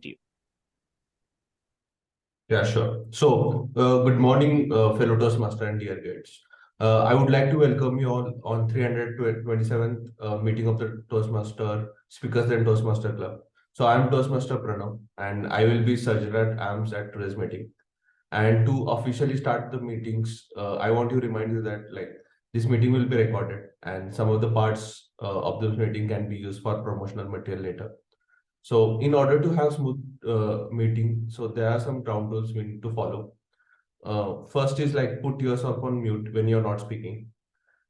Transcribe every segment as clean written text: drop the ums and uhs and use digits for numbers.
to you. Yeah, sure. So, good morning, fellow Toastmaster and dear guests. I would like to welcome you all on 327th meeting of the Toastmaster Speakers and Toastmaster Club. So, I'm Toastmaster Pranav, and I will be Surgeon at AMS at today's meeting. And to officially start the meetings, I want to remind you that this meeting will be recorded, and some of the parts of this meeting can be used for promotional material later. So in order to have smooth meeting, so there are some ground rules we need to follow. First is put yourself on mute when you're not speaking,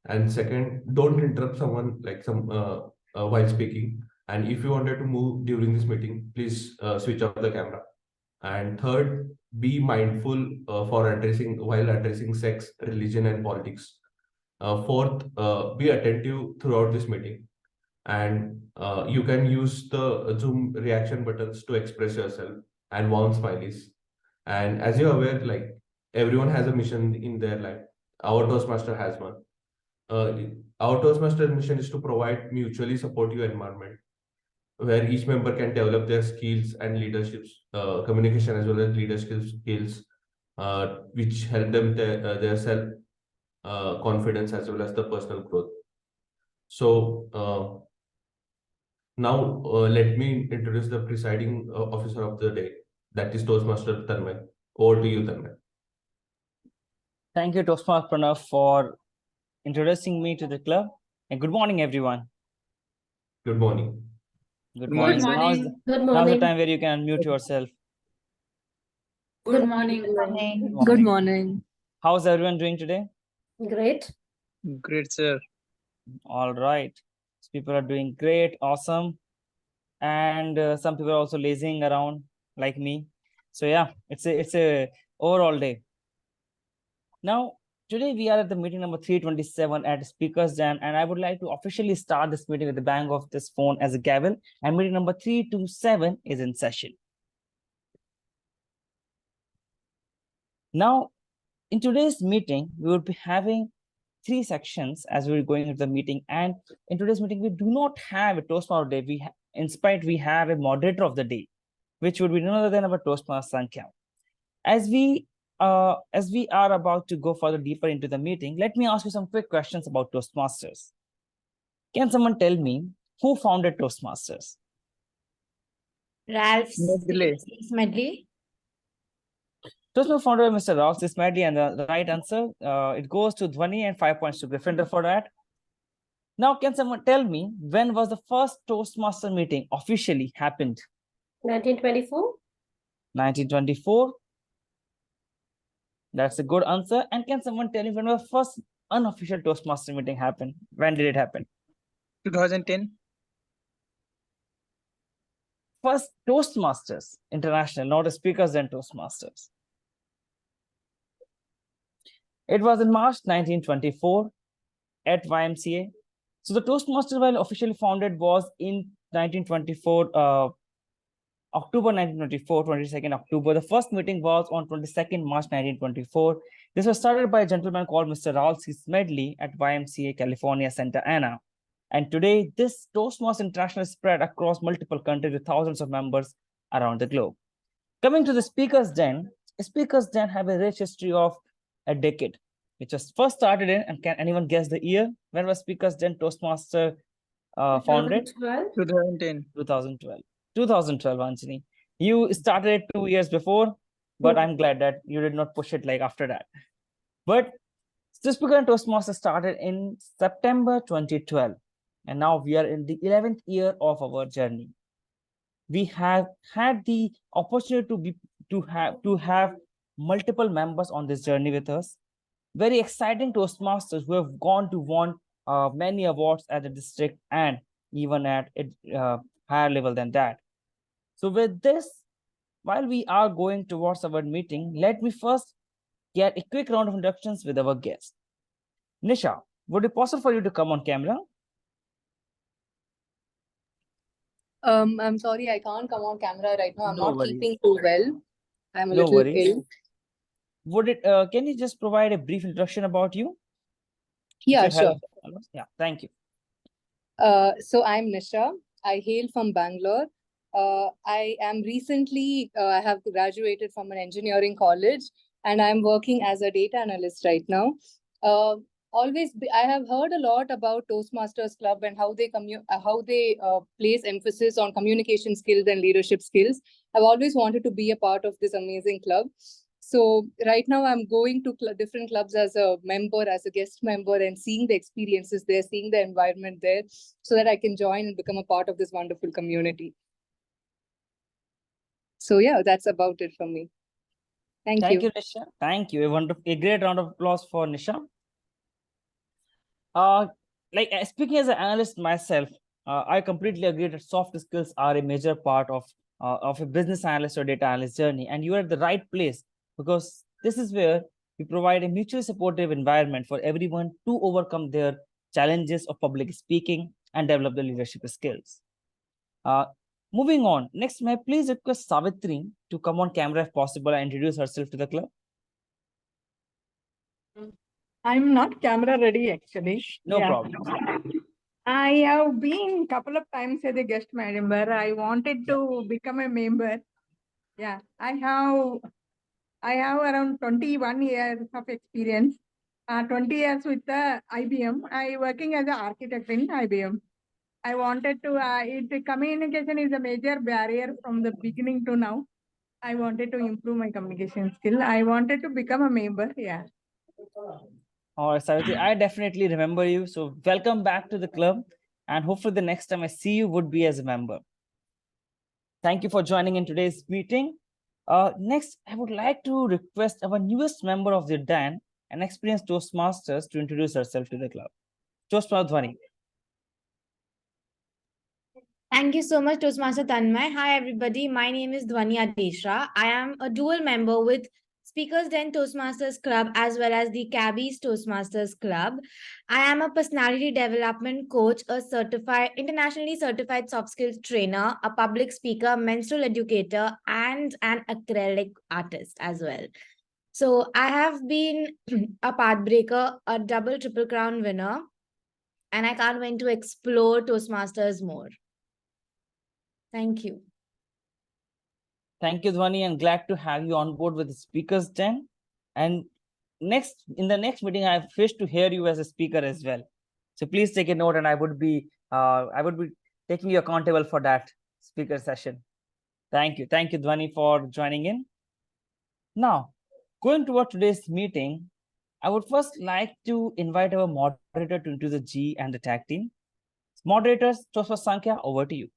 and second, don't interrupt someone while speaking. And if you wanted to move during this meeting, please switch off the camera. And third, be mindful for addressing while addressing sex, religion, and politics. Fourth, be attentive throughout this meeting, and you can use the Zoom reaction buttons to express yourself and warm smileys. And as you're aware, everyone has a mission in their life. Our Toastmaster has one. Uh, our Toastmaster mission is to provide mutually supportive environment where each member can develop their skills and leadership, communication as well as leadership skills, which help them their self confidence as well as the personal growth. So now, let me introduce the presiding officer of the day, that is Toastmaster Tanmay. Over to you, Tanmay. Thank you, Toastmaster Pranav, for introducing me to the club. And good morning, everyone. Good morning. Good morning. Good morning. Now's the time where you can unmute yourself. Good morning. Good morning. How's everyone doing today? Great. Great, sir. All right. People are doing great, awesome. And some people are also lazing around like me. So yeah, it's a overall day. Now, today we are at the meeting number 327 at Speakers Den, and I would like to officially start this meeting with the bang of this phone as a gavel, and meeting number 327 is in session. Now, in today's meeting, we will be having three sections as we're going into the meeting, and in today's meeting, we do not have a Toastmaster day. Instead, we have a moderator of the day, which would be none other than our Toastmaster Sankhya. As we are about to go further deeper into the meeting, let me ask you some quick questions about Toastmasters. Can someone tell me who founded Toastmasters? Ralph Smedley. Smedley. Toastmaster founder Mr. Ralph Smedley, and the right answer, it goes to Dhwani and 5 points to Gryffindor for that. Now, can someone tell me when was the first Toastmaster meeting officially happened? 1924. 1924. That's a good answer. And can someone tell me when the first unofficial Toastmaster meeting happened? When did it happen? 2010. First Toastmasters International, not a Speakers and Toastmasters. It was in March 1924 at YMCA. So the Toastmasters, while officially founded, was in 1924, October 1924, 22nd October. The first meeting was on 22nd March 1924. This was started by a gentleman called Mr. Ralph C. Smedley at YMCA California, Santa Ana. And today, this Toastmasters International is spread across multiple countries with thousands of members around the globe. Coming to the Speakers Den have a rich history of a decade, which was first started in, and can anyone guess the year? When was Speakers Den Toastmaster founded? 2010. 2012, Anjani. You started it 2 years before, but I'm glad that you did not push it after that. But this Speaker and Toastmaster started in September 2012, and now we are in the 11th year of our journey. We have had the opportunity to have multiple members on this journey with us. Very exciting Toastmasters who have gone to won many awards at the district and even at a higher level than that. So with this, while we are going towards our meeting, let me first get a quick round of introductions with our guest. Nisha, would it be possible for you to come on camera? I'm sorry, I can't come on camera right now. I'm No not worries. keeping too well. I'm a No little worries. ill. Would it? Can you just provide a brief introduction about you? Yeah, If you sure. Yeah, thank you. So I'm Nisha. I hail from Bangalore. I am recently, I have graduated from an engineering college and I'm working as a data analyst right now. I have heard a lot about Toastmasters Club and how they place emphasis on communication skills and leadership skills. I've always wanted to be a part of this amazing club. So right now I'm going to different clubs as a member, as a guest member, and seeing the experiences there, seeing the environment there, so that I can join and become a part of this wonderful community. So yeah, that's about it from me. Thank you. Thank you, Nisha. Thank you. A great round of applause for Nisha. Speaking as an analyst myself, I completely agree that soft skills are a major part of a business analyst or data analyst journey, and you are at the right place because this is where we provide a mutually supportive environment for everyone to overcome their challenges of public speaking and develop the leadership skills. Moving on, next, may I please request Savitri to come on camera if possible and introduce herself to the club? I'm not camera ready actually. No Yeah. problem. I have been couple of times as a guest member. I wanted to become a member. Yeah, I have around 21 years of experience. 20 years with the IBM. I working as an architect in IBM. I wanted to. Communication is a major barrier from the beginning to now. I wanted to improve my communication skill. I wanted to become a member. Yeah. All right, Savitri, I definitely remember you. So welcome back to the club. And hopefully the next time I see you would be as a member. Thank you for joining in today's meeting. Next, I would like to request our newest member of the DAN, an experienced Toastmasters, to introduce herself to the club. Toastmaster Dhwani. Thank you so much, Toastmaster Tanmay. Hi, everybody. My name is Dhwani Adeshra. I am a dual member with Speakers Den Toastmasters Club as well as the Cabbies Toastmasters Club. I am a personality development coach, a internationally certified soft skills trainer, a public speaker, menstrual educator, and an acrylic artist as well. So I have been a pathbreaker, a double triple crown winner, and I can't wait to explore Toastmasters more. Thank you. Thank you, Dhwani, and glad to have you on board with the Speakers Den. And in the next meeting, I wish to hear you as a speaker as well. So please take a note, and I would be taking you accountable for that speaker session. Thank you, Dhwani, for joining in. Now, going toward today's meeting, I would first like to invite our moderator to introduce the G and the tag team. Moderators, Toastmaster Sankhya, over to you.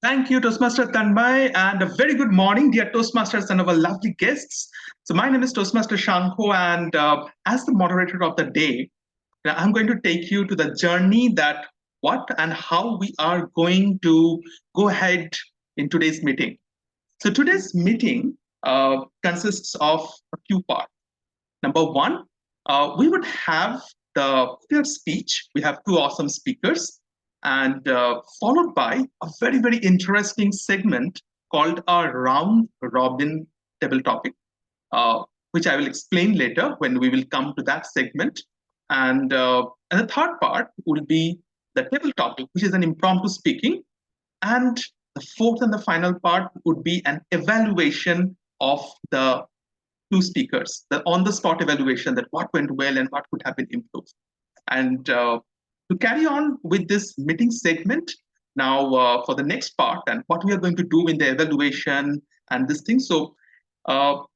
Thank you, Toastmaster Tanmay, and a very good morning, dear Toastmasters and our lovely guests. So my name is Toastmaster Shankho, and as the moderator of the day, I'm going to take you to the journey that what and how we are going to go ahead in today's meeting. So today's meeting consists of a few parts. Number one, we would have the clear speech. We have two awesome speakers, and followed by a very, very interesting segment called a round robin table topic, which I will explain later when we will come to that segment. And the third part will be the table topic, which is an impromptu speaking. And the fourth and the final part would be an evaluation of the two speakers, the on-the-spot evaluation, that what went well and what could have been improved. And to carry on with this meeting segment, now for the next part and what we are going to do in the evaluation and this thing. So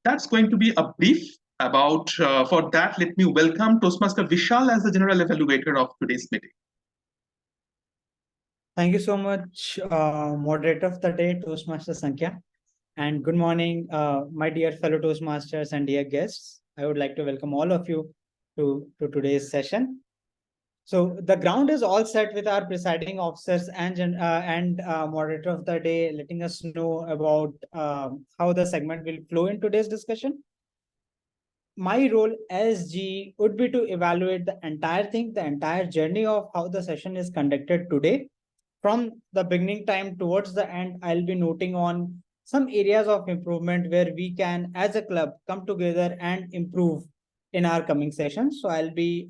that's going to be a brief about, for that, let me welcome Toastmaster Vishal as the general evaluator of today's meeting. Thank you so much, moderator of the day, Toastmaster Sankhya. And good morning, my dear fellow Toastmasters and dear guests. I would like to welcome all of you to today's session. So the ground is all set with our presiding officers and moderator of the day, letting us know about how the segment will flow in today's discussion. My role as G would be to evaluate the entire thing, the entire journey of how the session is conducted today. From the beginning time towards the end, I'll be noting on some areas of improvement where we can, as a club, come together and improve in our coming sessions. So I'll be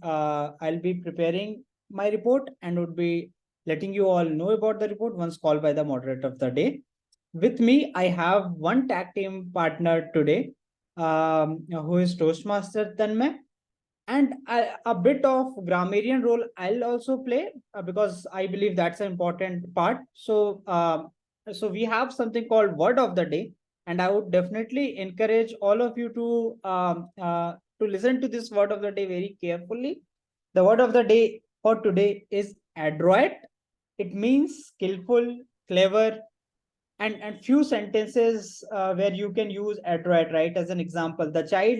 preparing my report and would be letting you all know about the report once called by the moderator of the day. With me, I have one tag team partner today, who is Toastmaster Tanmay. And a bit of grammarian role I'll also play because I believe that's an important part. So, so we have something called word of the day, and I would definitely encourage all of you to listen to this word of the day very carefully. The word of the day for today is adroit. It means skillful, clever, and few sentences where you can use adroit, right? As an example, the child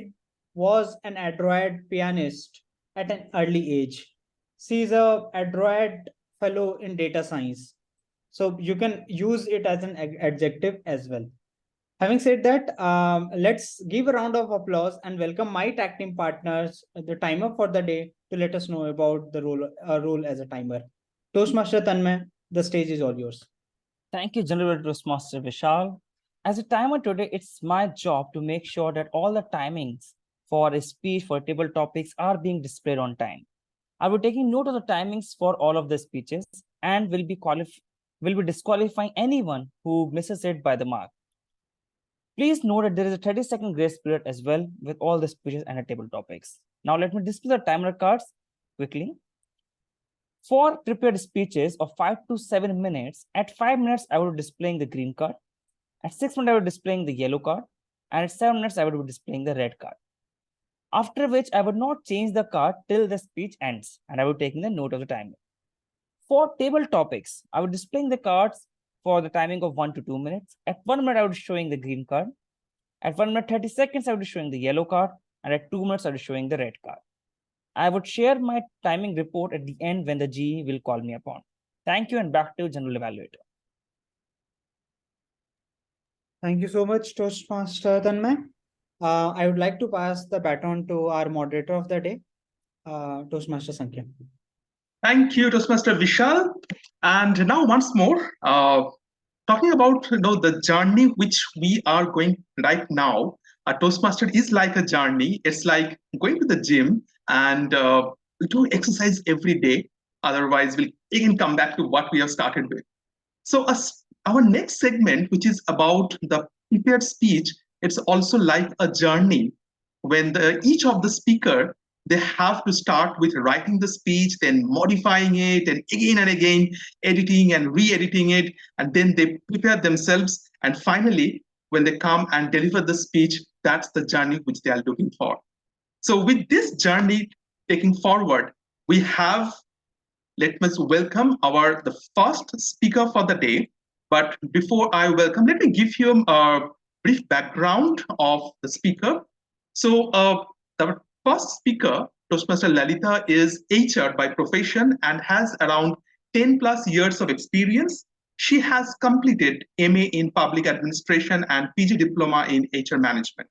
was an adroit pianist at an early age. She is a adroit fellow in data science. So you can use it as an adjective as well. Having said that, let's give a round of applause and welcome my tag team partners, the timer for the day, to let us know about the role as a timer. Toastmaster Tanmay, the stage is all yours. Thank you, General Toastmaster Vishal. As a timer today, it's my job to make sure that all the timings for a speech for table topics are being displayed on time. I will be taking note of the timings for all of the speeches and will be disqualifying anyone who misses it by the mark. Please note that there is a 30-second grace period as well with all the speeches and the table topics. Now let me display the timer cards quickly. For prepared speeches of 5 to 7 minutes, at 5 minutes, I will be displaying the green card. At 6 minutes, I will be displaying the yellow card. And at 7 minutes, I will be displaying the red card. After which, I would not change the card till the speech ends, and I will be taking the note of the timer. For table topics, I will be displaying the cards for the timing of 1 to 2 minutes. At 1 minute, I will be showing the green card. At 1 minute 30 seconds, I will be showing the yellow card. And at 2 minutes, I will be showing the red card. I would share my timing report at the end when the GE will call me upon. Thank you, and back to General Evaluator. Thank you so much, Toastmaster Tanmay. I would like to pass the baton to our moderator of the day, Toastmaster Sankhya. Thank you, Toastmaster Vishal. And now once more, talking about the journey which we are going right now. A Toastmaster is like a journey. It's like going to the gym and we do exercise every day. Otherwise, we'll again come back to what we have started with. So our next segment, which is about the prepared speech, it's also like a journey when each of the speaker, they have to start with writing the speech, then modifying it, and again editing and re-editing it, and then they prepare themselves. And finally, when they come and deliver the speech, that's the journey which they are looking for. So with this journey taking forward, we have, let us welcome the first speaker for the day. But before I welcome, let me give you a brief background of the speaker. So the first speaker, Toastmaster Lalita, is HR by profession and has around 10 plus years of experience. She has completed MA in Public Administration and PG Diploma in HR Management.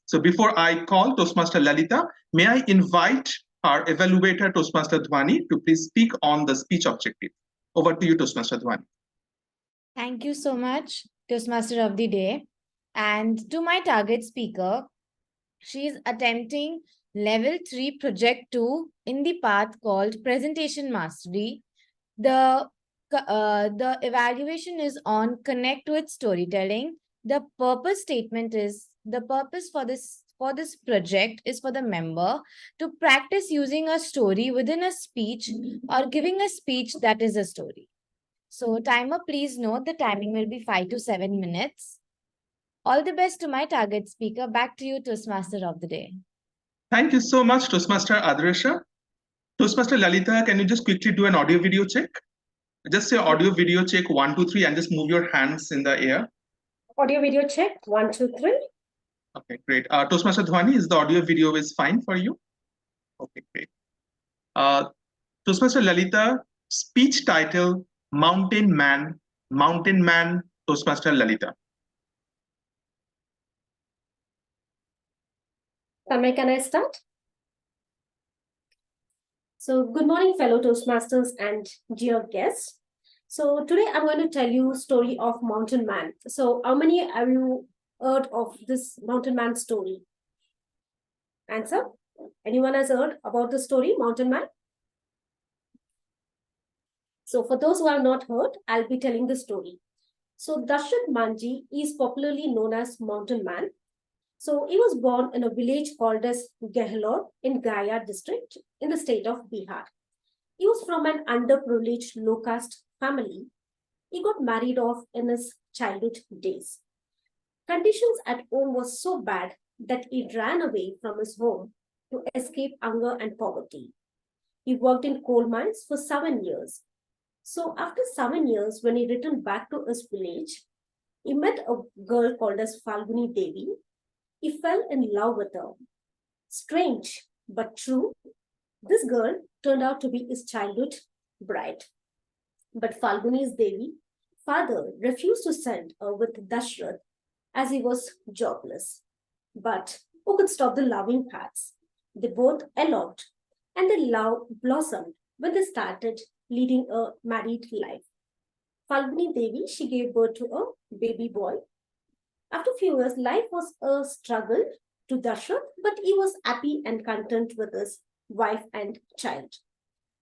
So before I call Toastmaster Lalita, may I invite our evaluator, Toastmaster Dhwani, to please speak on the speech objective. Over to you, Toastmaster Dhwani. Thank you so much, Toastmaster of the Day. And to my target speaker, she is attempting Level 3 Project 2 in the path called Presentation Mastery. The evaluation is on Connect with Storytelling. The purpose statement is, the purpose for this project is for the member to practice using a story within a speech or giving a speech that is a story. So timer, please note the timing will be 5 to 7 minutes. All the best to my target speaker. Back to you, Toastmaster of the Day. Thank you so much, Toastmaster Adresha. Toastmaster Lalita, can you just quickly do an audio video check? Just say audio video check 1, 2, 3 and just move your hands in the air. Audio video check 1, 2, 3. Okay, great. Toastmaster Dhwani, is the audio video is fine for you? Okay, great. Toastmaster Lalita, speech title, Mountain Man, Toastmaster Lalita. Tanmay, can I start? So good morning, fellow Toastmasters and dear guests. So today I'm going to tell you a story of Mountain Man. So how many have you heard of this Mountain Man story? Answer? Anyone has heard about the story, Mountain Man? So for those who have not heard, I'll be telling the story. So Dashrath Manji is popularly known as Mountain Man. So he was born in a village called as Gehlor in Gaya district in the state of Bihar. He was from an underprivileged low caste family. He got married off in his childhood days. Conditions at home were so bad that he ran away from his home to escape hunger and poverty. He worked in coal mines for 7 years. So after 7 years, when he returned back to his village, he met a girl called as Falguni Devi. He fell in love with her. Strange, but true, this girl turned out to be his childhood bride. But Falguni's Devi father refused to send her with Dashrath as he was jobless. But who could stop the loving hearts? They both eloped, and their love blossomed when they started leading a married life. Falguni Devi, she gave birth to a baby boy. After a few years, life was a struggle to Dashrath, but he was happy and content with his wife and child.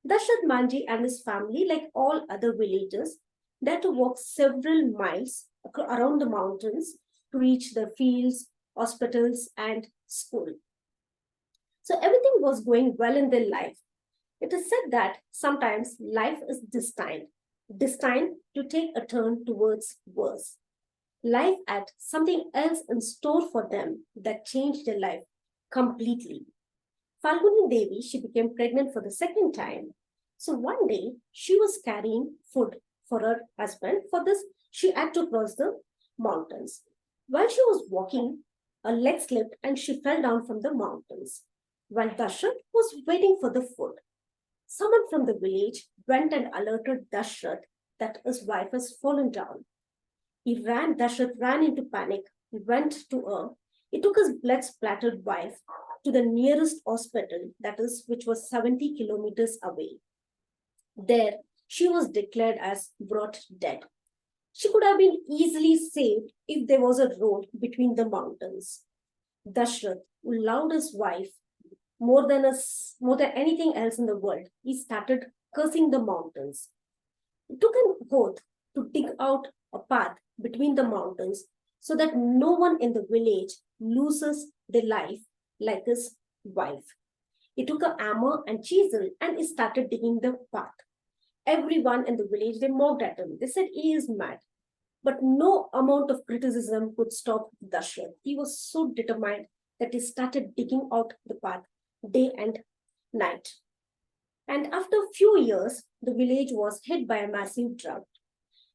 Dashrath Manji and his family, like all other villagers, they had to walk several miles around the mountains to reach their fields, hospitals, and school. So everything was going well in their life. It is said that sometimes life is destined to take a turn towards worse. Life had something else in store for them that changed their life completely. Falguni Devi, she became pregnant for the second time. So one day, she was carrying food for her husband. For this, she had to cross the mountains. While she was walking, her leg slipped and she fell down from the mountains. While Dashrath was waiting for the food, someone from the village went and alerted Dashrath that his wife has fallen down. Dashrath ran into panic. He went to her. He took his blood-splattered wife to the nearest hospital, which was 70 kilometers away. There, she was declared as brought dead. She could have been easily saved if there was a road between the mountains. Dashrath, who loved his wife more than anything else in the world, he started cursing the mountains. He took an oath to dig out a path between the mountains so that no one in the village loses their life like his wife. He took a hammer and chisel and he started digging the path. Everyone in the village, they mocked at him. They said he is mad. But no amount of criticism could stop Dashrath. He was so determined that he started digging out the path day and night. And after a few years, the village was hit by a massive drought.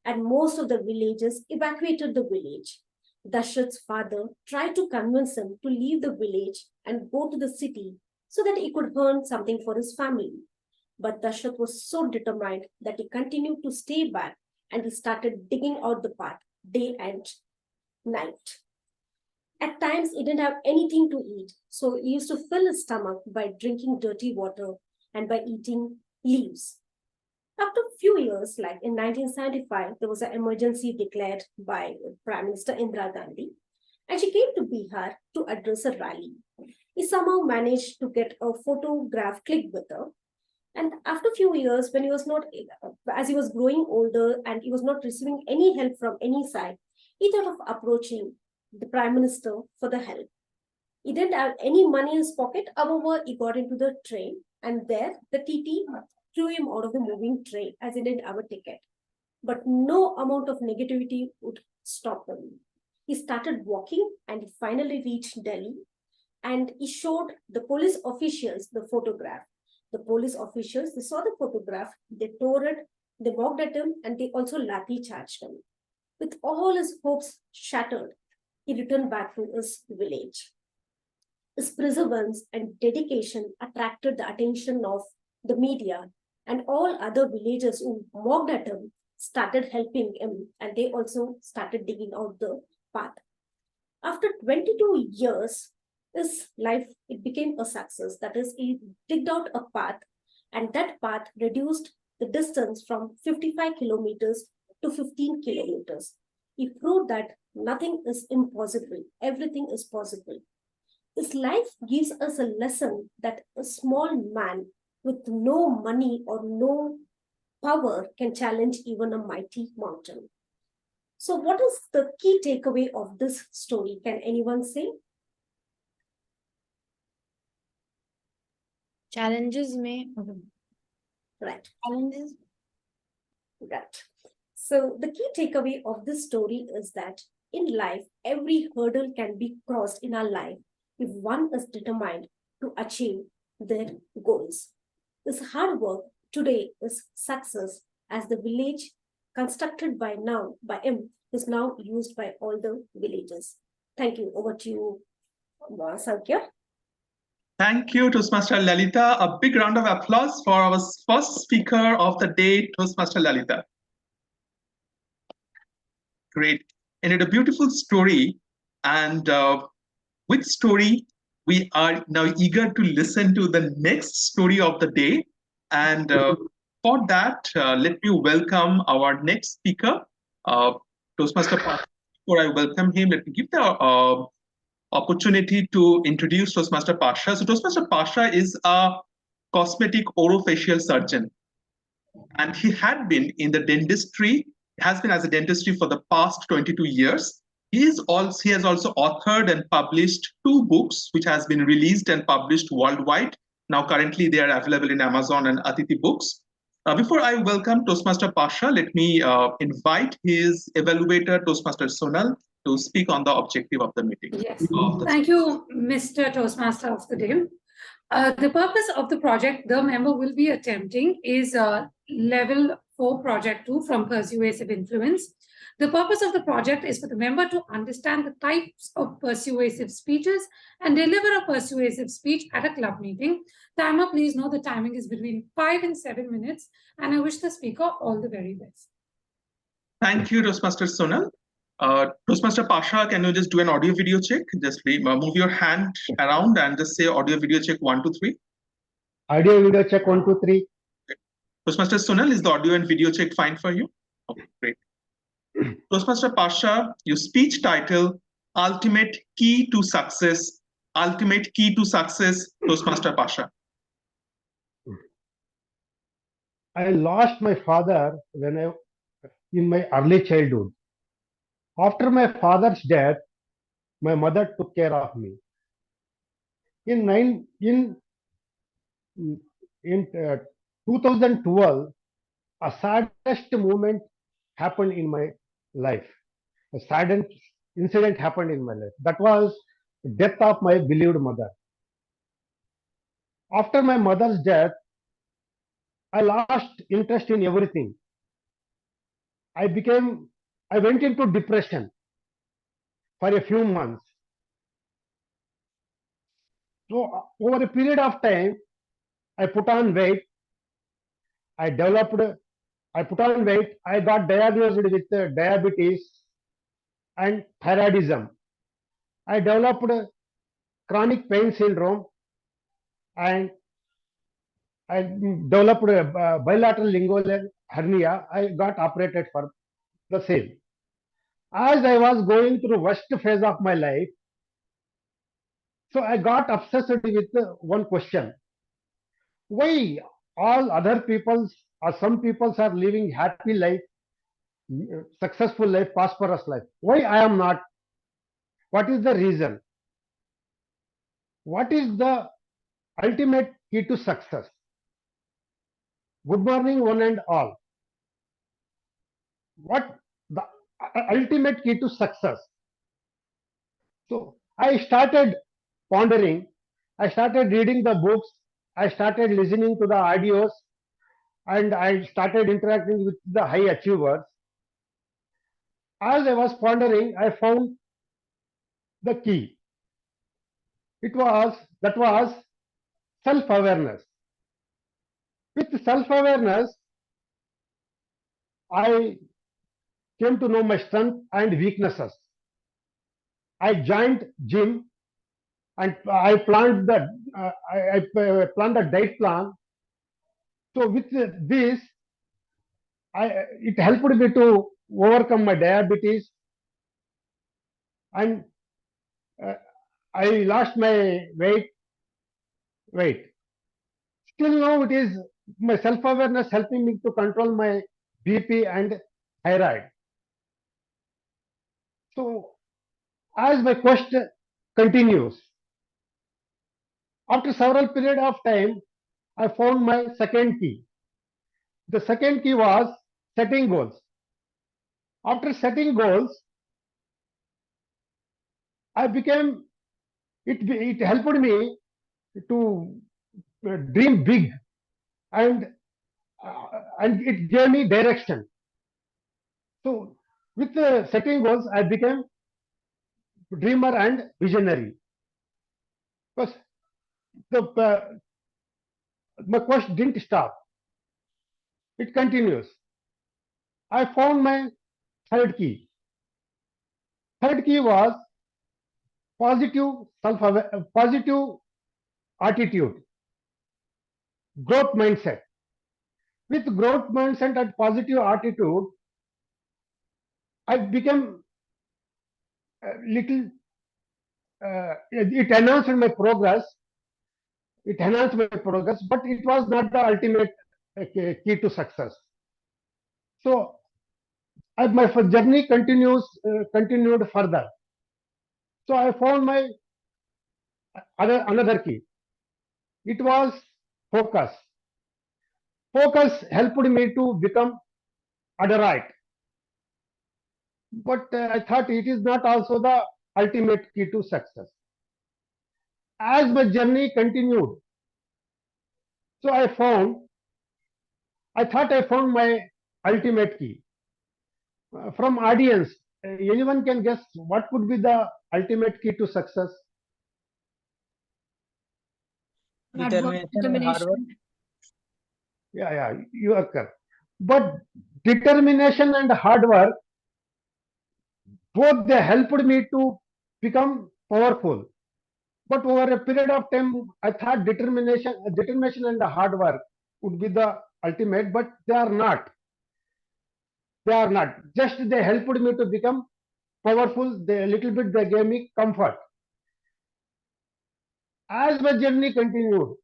And most of the villagers evacuated the village. Dashrath's father tried to convince him to leave the village and go to the city so that he could earn something for his family. But Dashrath was so determined that he continued to stay back and he started digging out the path day and night. At times, he didn't have anything to eat, so he used to fill his stomach by drinking dirty water and by eating leaves. After a few years, like in 1975, there was an emergency declared by Prime Minister Indira Gandhi, and she came to Bihar to address a rally. He somehow managed to get a photograph clicked with her. And after a few years, when he was not, as he was growing older and he was not receiving any help from any side, he thought of approaching the Prime Minister for the help. He didn't have any money in his pocket. However, he got into the train and there the TT threw him out of the moving train as he didn't have a ticket. But no amount of negativity would stop him. He started walking and he finally reached Delhi and he showed the police officials the photograph. The police officials, they saw the photograph, they tore it, they mocked at him and they also lathi charged him. With all his hopes shattered, he returned back to his village. His perseverance and dedication attracted the attention of the media, and all other villagers who mocked at him started helping him and they also started digging out the path. After 22 years, his life, it became a success. That is, he digged out a path and that path reduced the distance from 55 kilometers to 15 kilometers. He proved that nothing is impossible. Everything is possible. His life gives us a lesson that a small man with no money or no power can challenge even a mighty mountain. So, what is the key takeaway of this story? Can anyone say? Challenges may. Right. Challenges. Right. So, the key takeaway of this story is that in life, every hurdle can be crossed in our life if one is determined to achieve their goals. This hard work today is success, as the village constructed by him is now used by all the villagers. Thank you. Over to you, Sankhya. Thank you, Toastmaster Lalita. A big round of applause for our first speaker of the day, Toastmaster Lalita. Great. And it's a beautiful story. And with story, we are now eager to listen to the next story of the day. And for that, let me welcome our next speaker, Toastmaster Pasha. Before I welcome him, let me give the opportunity to introduce Toastmaster Pasha. So Toastmaster Pasha is a cosmetic orofacial surgeon. And he had been in the dentistry, has been as a dentistry for the past 22 years. He has also authored and published 2 books, which has been released and published worldwide. Now, currently, they are available in Amazon and Aditi Books. Before I welcome Toastmaster Pasha, let me invite his evaluator, Toastmaster Sonal, to speak on the objective of the meeting. Yes, thank you, Mr. Toastmaster of the day. The purpose of the project the member will be attempting is level 4 project 2 from persuasive influence. The purpose of the project is for the member to understand the types of persuasive speeches and deliver a persuasive speech at a club meeting. Timer, please know the timing is between 5 and 7 minutes, and I wish the speaker all the very best. Thank you, Toastmaster Sonal. Toastmaster Pasha, can you just do an audio video check? Just move your hand around and just say audio video check 1, 2, 3. Audio video check 1, 2, 3. Toastmaster Sonal, is the audio and video check fine for you? Okay, great. Toastmaster Pasha, your speech title, Ultimate Key to Success. Ultimate Key to Success, Toastmaster Pasha. I lost my father in my early childhood. After my father's death, my mother took care of me. In 2012, a saddest moment happened in my life. A saddest incident happened in my life. That was the death of my beloved mother. After my mother's death, I lost interest in everything. I went into depression for a few months. So over a period of time, I put on weight. I put on weight. I got diagnosed with diabetes and thyroidism. I developed chronic pain syndrome, and I developed a bilateral lingual hernia. I got operated for the same. As I was going through worst phase of my life, so I got obsessed with one question: why all other people's or some people's are living happy life, successful life, prosperous life? Why I am not? What is the reason? What is the ultimate key to success? Good morning, one and all. What the ultimate key to success? So I started pondering. I started reading the books. I started listening to the audios, and I started interacting with the high achievers. As I was pondering, I found the key. That was self-awareness. With self-awareness, I came to know my strengths and weaknesses. I joined gym, and I planned the diet plan. So with this, it helped me to overcome my diabetes, and I lost my weight. Still now it is my self-awareness helping me to control my BP and thyroid. So as my quest continues, after several period of time, I found my second key. The second key was setting goals. After setting goals, I became, it helped me to dream big, and it gave me direction. So with the setting goals, I became dreamer and visionary. Because my quest didn't stop. It continues. I found my third key. Third key was positive positive attitude, growth mindset. With growth mindset and positive attitude, I became a little, it enhanced my progress. It enhanced my progress, but it was not the ultimate key to success. So my journey continued further. So I found my another key. It was focus. Focus helped me to become adroit. But I thought it is not also the ultimate key to success. As my journey continued, so I thought I found my ultimate key. From audience, anyone can guess what could be the ultimate key to success? Determination and hard work. Yeah, you are correct. But determination and hard work, both they helped me to become powerful. But over a period of time, I thought determination and hard work would be the ultimate, but they are not. They are not. Just they helped me to become powerful. They a little bit they gave me comfort. As my journey continued,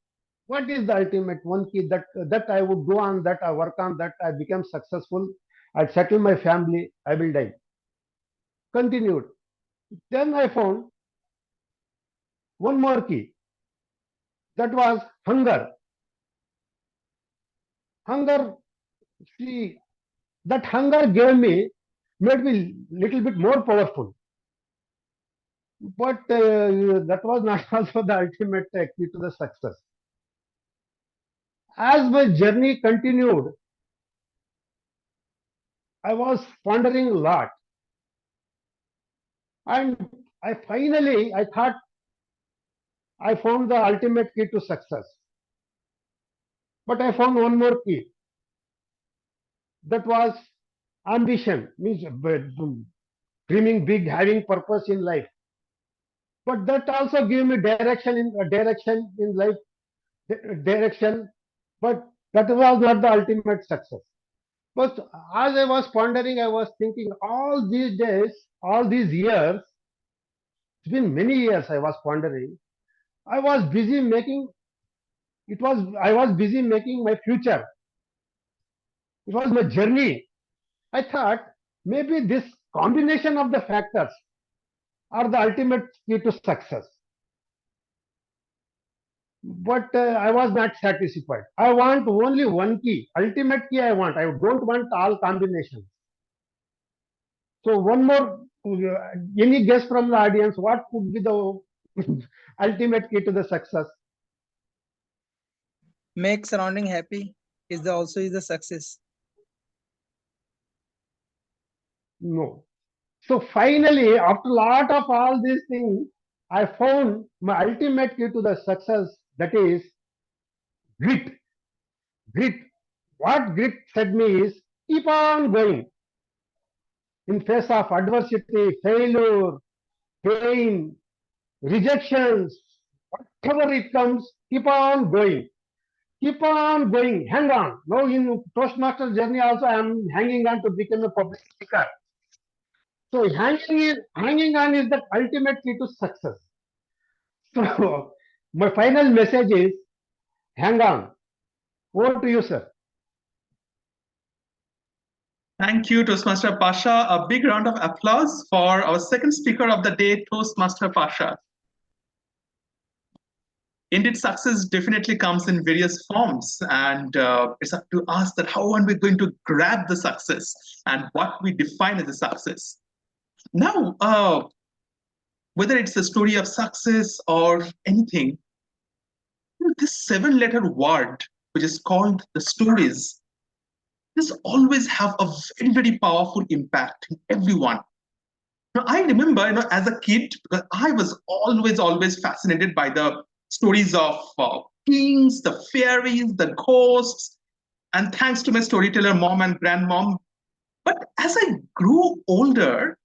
what is the ultimate one key that I would go on, that I work on, that I become successful, I'd settle my family, I will die. Continued. Then I found one more key. That was hunger. Hunger, see, that hunger made me little bit more powerful. But that was not also the ultimate key to the success. As my journey continued, I was pondering a lot. And I thought I found the ultimate key to success. But I found one more key. That was ambition, means dreaming big, having purpose in life. But that also gave me direction in life, but that was not the ultimate success. But as I was pondering, I was thinking all these days, all these years, it's been many years I was pondering. I was busy making my future. It was my journey. I thought maybe this combination of the factors are the ultimate key to success. But I was not satisfied. I want only one key, ultimate key I want. I don't want all combinations. So one more, any guess from the audience, what could be the ultimate key to the success? Make surrounding happy also is the success. No. So finally, after a lot of all these things, I found my ultimate key to the success, that is grit. Grit. What grit said me is keep on going. In face of adversity, failure, pain, rejections, whatever it comes, keep on going. Keep on going. Hang on. Now in Toastmaster journey also I am hanging on to become a public speaker. So hanging on is the ultimate key to success. So my final message is hang on. Over to you, sir. Thank you, Toastmaster Pasha. A big round of applause for our second speaker of the day, Toastmaster Pasha. Indeed, success definitely comes in various forms, and it's up to us that how are we going to grab the success and what we define as a success. Now, whether it's the story of success or anything, this 7-letter word, which is called the stories, this always have a very, very powerful impact in everyone. Now, I remember, as a kid, because I was always fascinated by the stories of kings, the fairies, the ghosts, and thanks to my storyteller mom and grandmom. But as I grew older,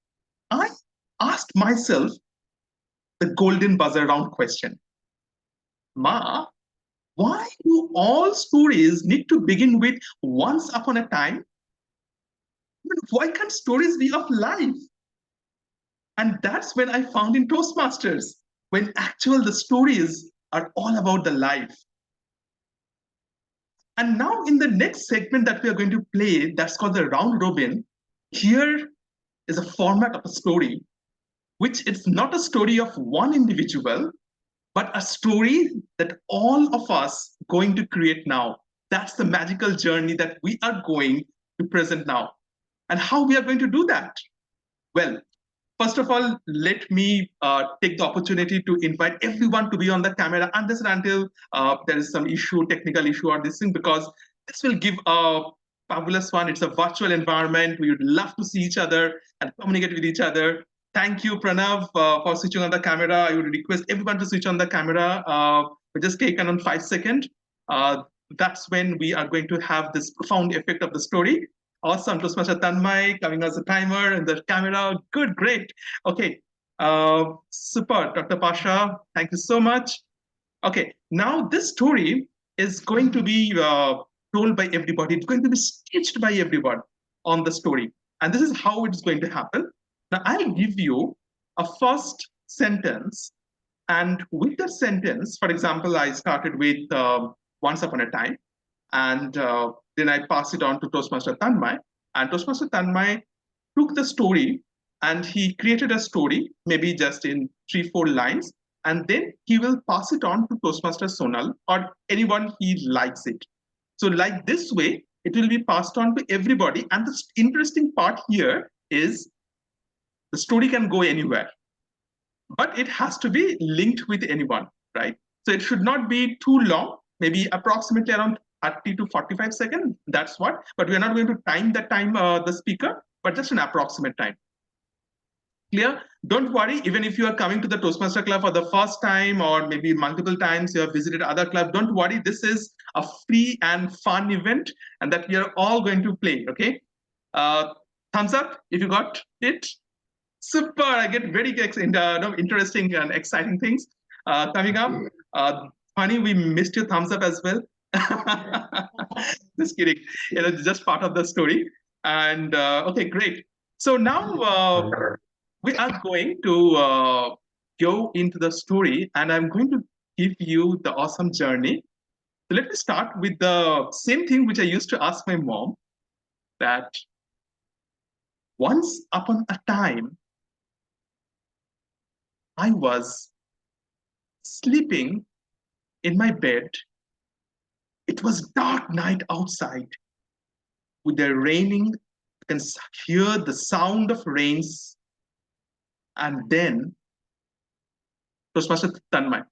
I asked myself the golden buzzer round question. Ma, why do all stories need to begin with once upon a time? Why can't stories be of life? And that's when I found in Toastmasters, when the stories are all about the life. And now in the next segment that we are going to play, that's called the round robin, here is a format of a story, which it's not a story of one individual, but a story that all of us going to create now. That's the magical journey that we are going to present now. And how we are going to do that? Well, first of all, let me take the opportunity to invite everyone to be on the camera unless and until there is some technical issue or this thing, because this will give a fabulous one. It's a virtual environment. We would love to see each other and communicate with each other. Thank you, Pranav, for switching on the camera. I would request everyone to switch on the camera. We just take on 5 seconds. That's when we are going to have this profound effect of the story. Awesome, Toastmaster Tanmay coming as a timer and the camera. Good, great. Okay, super, Dr. Pasha. Thank you so much. Okay, now this story is going to be told by everybody. It's going to be stitched by everyone on the story. And this is how it's going to happen. Now, I'll give you a first sentence. And with that sentence, for example, I started with once upon a time. And then I pass it on to Toastmaster Tanmay. And Toastmaster Tanmay took the story and he created a story, maybe just in 3-4 lines. And then he will pass it on to Toastmaster Sonal or anyone he likes it. So like this way, it will be passed on to everybody. And the interesting part here is the story can go anywhere, but it has to be linked with anyone, right? So it should not be too long, maybe approximately around 30 to 45 seconds. That's what, but we're not going to time the speaker, but just an approximate time. Clear? Don't worry, even if you are coming to the Toastmaster Club for the first time or maybe multiple times you have visited other clubs, don't worry, this is a free and fun event and that we are all going to play, okay? Thumbs up if you got it. Super, I get very interesting and exciting things coming up. Funny, we missed your thumbs up as well. Just kidding, just part of the story. And okay, great. So now we are going to go into the story and I'm going to give you the awesome journey. So let me start with the same thing which I used to ask my mom, that once upon a time, I was sleeping in my bed. It was dark night outside with the raining. You can hear the sound of rains. And then, Toastmaster Tanmay.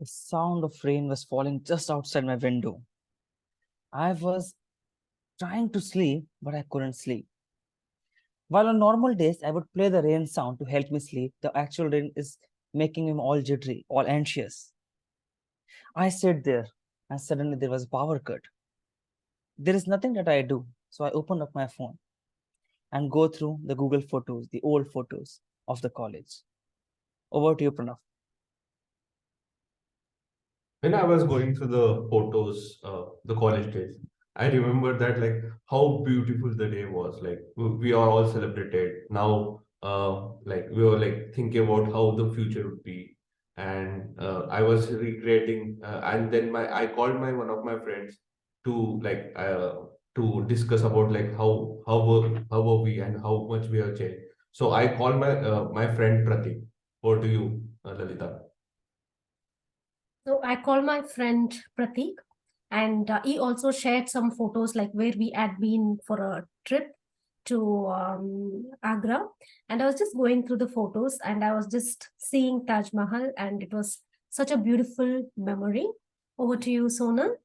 The sound of rain was falling just outside my window. I was trying to sleep, but I couldn't sleep. While on normal days, I would play the rain sound to help me sleep, the actual rain is making me all jittery, all anxious. I sat there and suddenly there was a power cut. There is nothing that I do, so I opened up my phone and go through the Google photos, the old photos of the college. Over to you, Pranav. When I was going through the photos, the college days, I remember that like how beautiful the day was. Like we are all celebrated now. Like we were like thinking about how the future would be, and I was recreating, and then I called one of my friends to to discuss about like how were we and how much we have changed. So I called my friend Pratik. Over to you, Lalita. So I called my friend Pratik, and he also shared some photos like where we had been for a trip to Agra. And I was just going through the photos and I was just seeing Taj Mahal, and it was such a beautiful memory. Over to you, Sonal.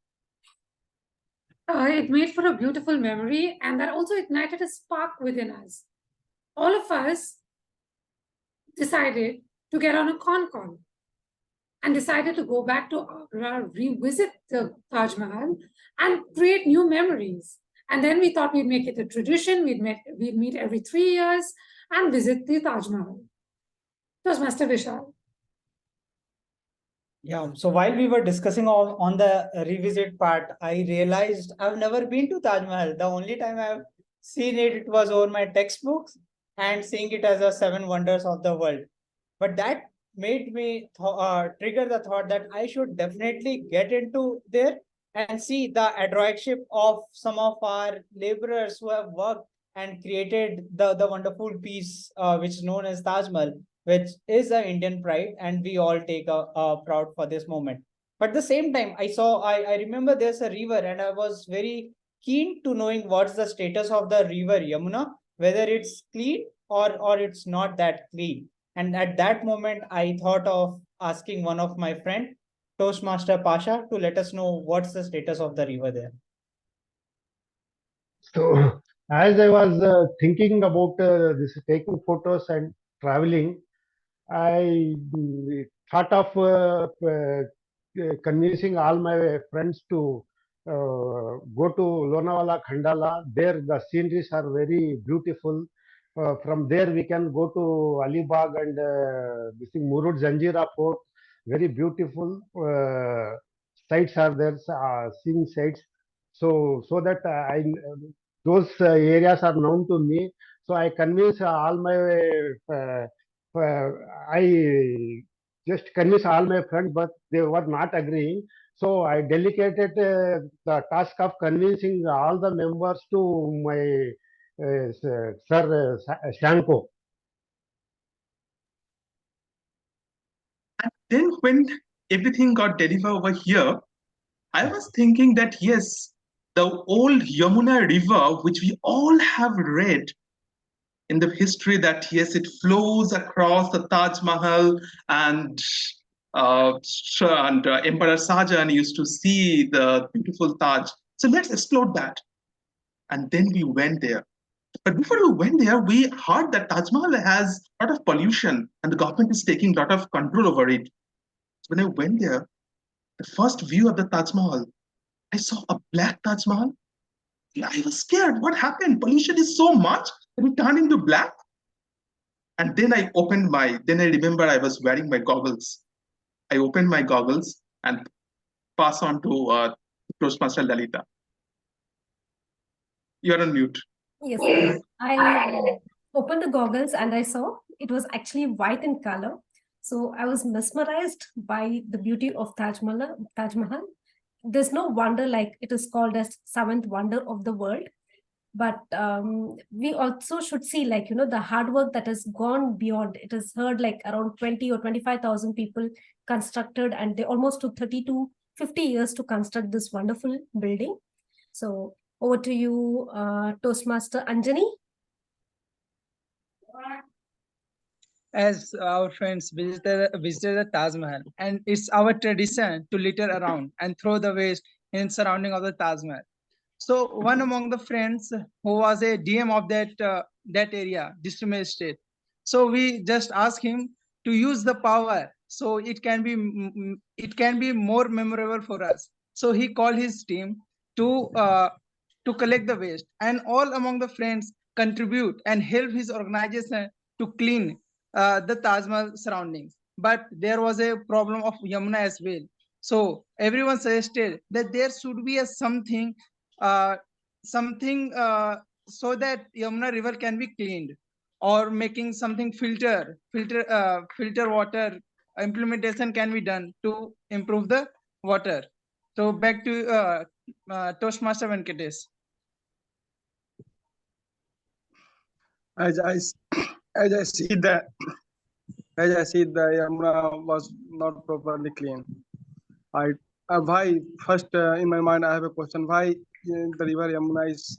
It made for a beautiful memory, and that also ignited a spark within us. All of us decided to get on a con call and decided to go back to Agra, revisit the Taj Mahal, and create new memories. And then we thought we'd make it a tradition. We'd meet every 3 years and visit the Taj Mahal. Toastmaster Vishal. Yeah, so while we were discussing on the revisit part, I realized I've never been to Taj Mahal. The only time I've seen it, it was over my textbooks and seeing it as a 7 wonders of the world. But that made me trigger the thought that I should definitely get into there and see the adroitship of some of our laborers who have worked and created the wonderful piece which is known as Taj Mahal, which is an Indian pride, and we all take a proud for this moment. But at the same time, I remember there's a river, and I was very keen to knowing what's the status of the river Yamuna, whether it's clean or it's not that clean. And at that moment, I thought of asking one of my friend, Toastmaster Pasha, to let us know what's the status of the river there. So, as I was thinking about this taking photos and traveling, I thought of convincing all my friends to go to Lonavala, Khandala. There, the sceneries are very beautiful. From there, we can go to Alibag and this Murud Zanjira Fort. Very beautiful sites are there, seeing sites. So that those areas are known to me. So I convince all my I just convinced all my friends, but they were not agreeing. So I delegated the task of convincing all the members to my Sir Shanko. And then when everything got delivered over here, I was thinking that yes, the old Yamuna River, which we all have read in the history, that yes, it flows across the Taj Mahal, and Emperor Shahjahan used to see the beautiful Taj. So let's explore that. And then we went there. But before we went there, we heard that Taj Mahal has a lot of pollution and the government is taking a lot of control over it. When I went there, the first view of the Taj Mahal, I saw a black Taj Mahal. I was scared. What happened? Pollution is so much that it turned into black. And then I remember I was wearing my goggles. I opened my goggles and pass on to Toastmaster Lalita. You're on mute. Yes, I opened the goggles and I saw it was actually white in color. So I was mesmerized by the beauty of Taj Mahal. There's no wonder, like it is called as 7th wonder of the world. But we also should see, like, the hard work that has gone beyond. It is heard like around 20 or 25,000 people constructed, and they almost took 30 to 50 years to construct this wonderful building. So over to you, Toastmaster Anjani. As our friends visited the Taj Mahal, and it's our tradition to litter around and throw the waste in surrounding of the Taj Mahal. So one among the friends who was a DM of that area, District Estate, so we just asked him to use the power so it can be more memorable for us. So he called his team to collect the waste, and all among the friends contribute and help his organization to clean the Taj Mahal surroundings. But there was a problem of Yamuna as well. So everyone suggested that there should be a something so that Yamuna river can be cleaned, or making something filter water implementation can be done to improve the water. So back to Toastmaster Venkatesh. As I see the Yamuna was not properly clean. Why first in my mind I have a question: why the river Yamuna is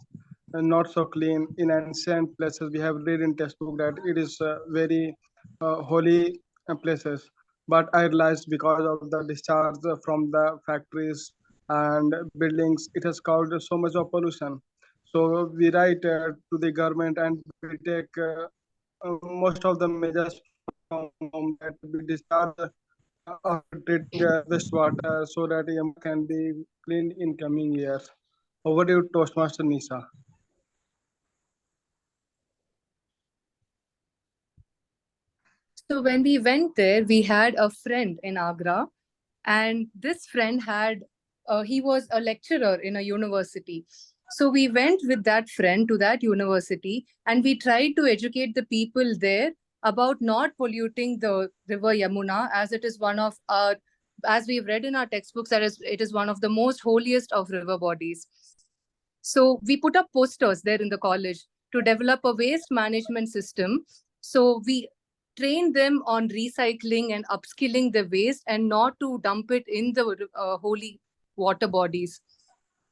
not so clean? In ancient places, we have read in textbook that it is very holy places. But I realized because of the discharge from the factories and buildings, it has caused so much of pollution. So we write to the government and we take most of the measures from that we discharge treating wastewater so that Yamuna can be cleaned in coming years. Over to you, Toastmaster Nisha. So when we went there, we had a friend in Agra, and this friend he was a lecturer in a university. So we went with that friend to that university, and we tried to educate the people there about not polluting the river Yamuna, as it is one of our, as we've read in our textbooks, it is one of the most holiest of river bodies. So we put up posters there in the college to develop a waste management system. So we train them on recycling and upskilling the waste and not to dump it in the holy water bodies.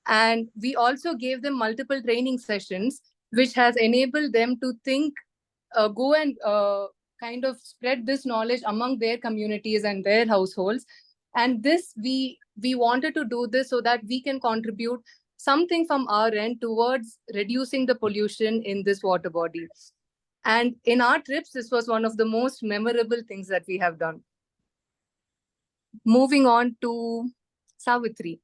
And we also gave them multiple training sessions, which has enabled them to think, go and kind of spread this knowledge among their communities and their households. And this, we wanted to do this so that we can contribute something from our end towards reducing the pollution in this water body. And in our trips, this was one of the most memorable things that we have done. Moving on to Savitri.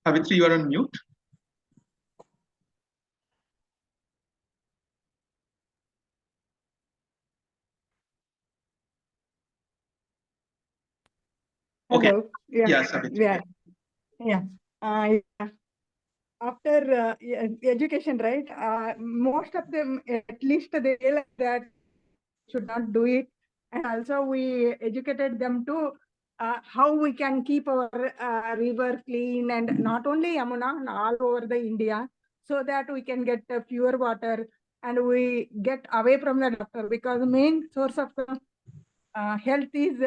Savitri, you are on mute. Okay. Hello. Yeah. Yeah, Savitri. Yeah. Yeah. Yeah. After education, right? Most of them, at least they realize that should not do it, and also we educated them to how we can keep our river clean, and not only Yamuna, all over the India, so that we can get pure water and we get away from the doctor, because the main source of health is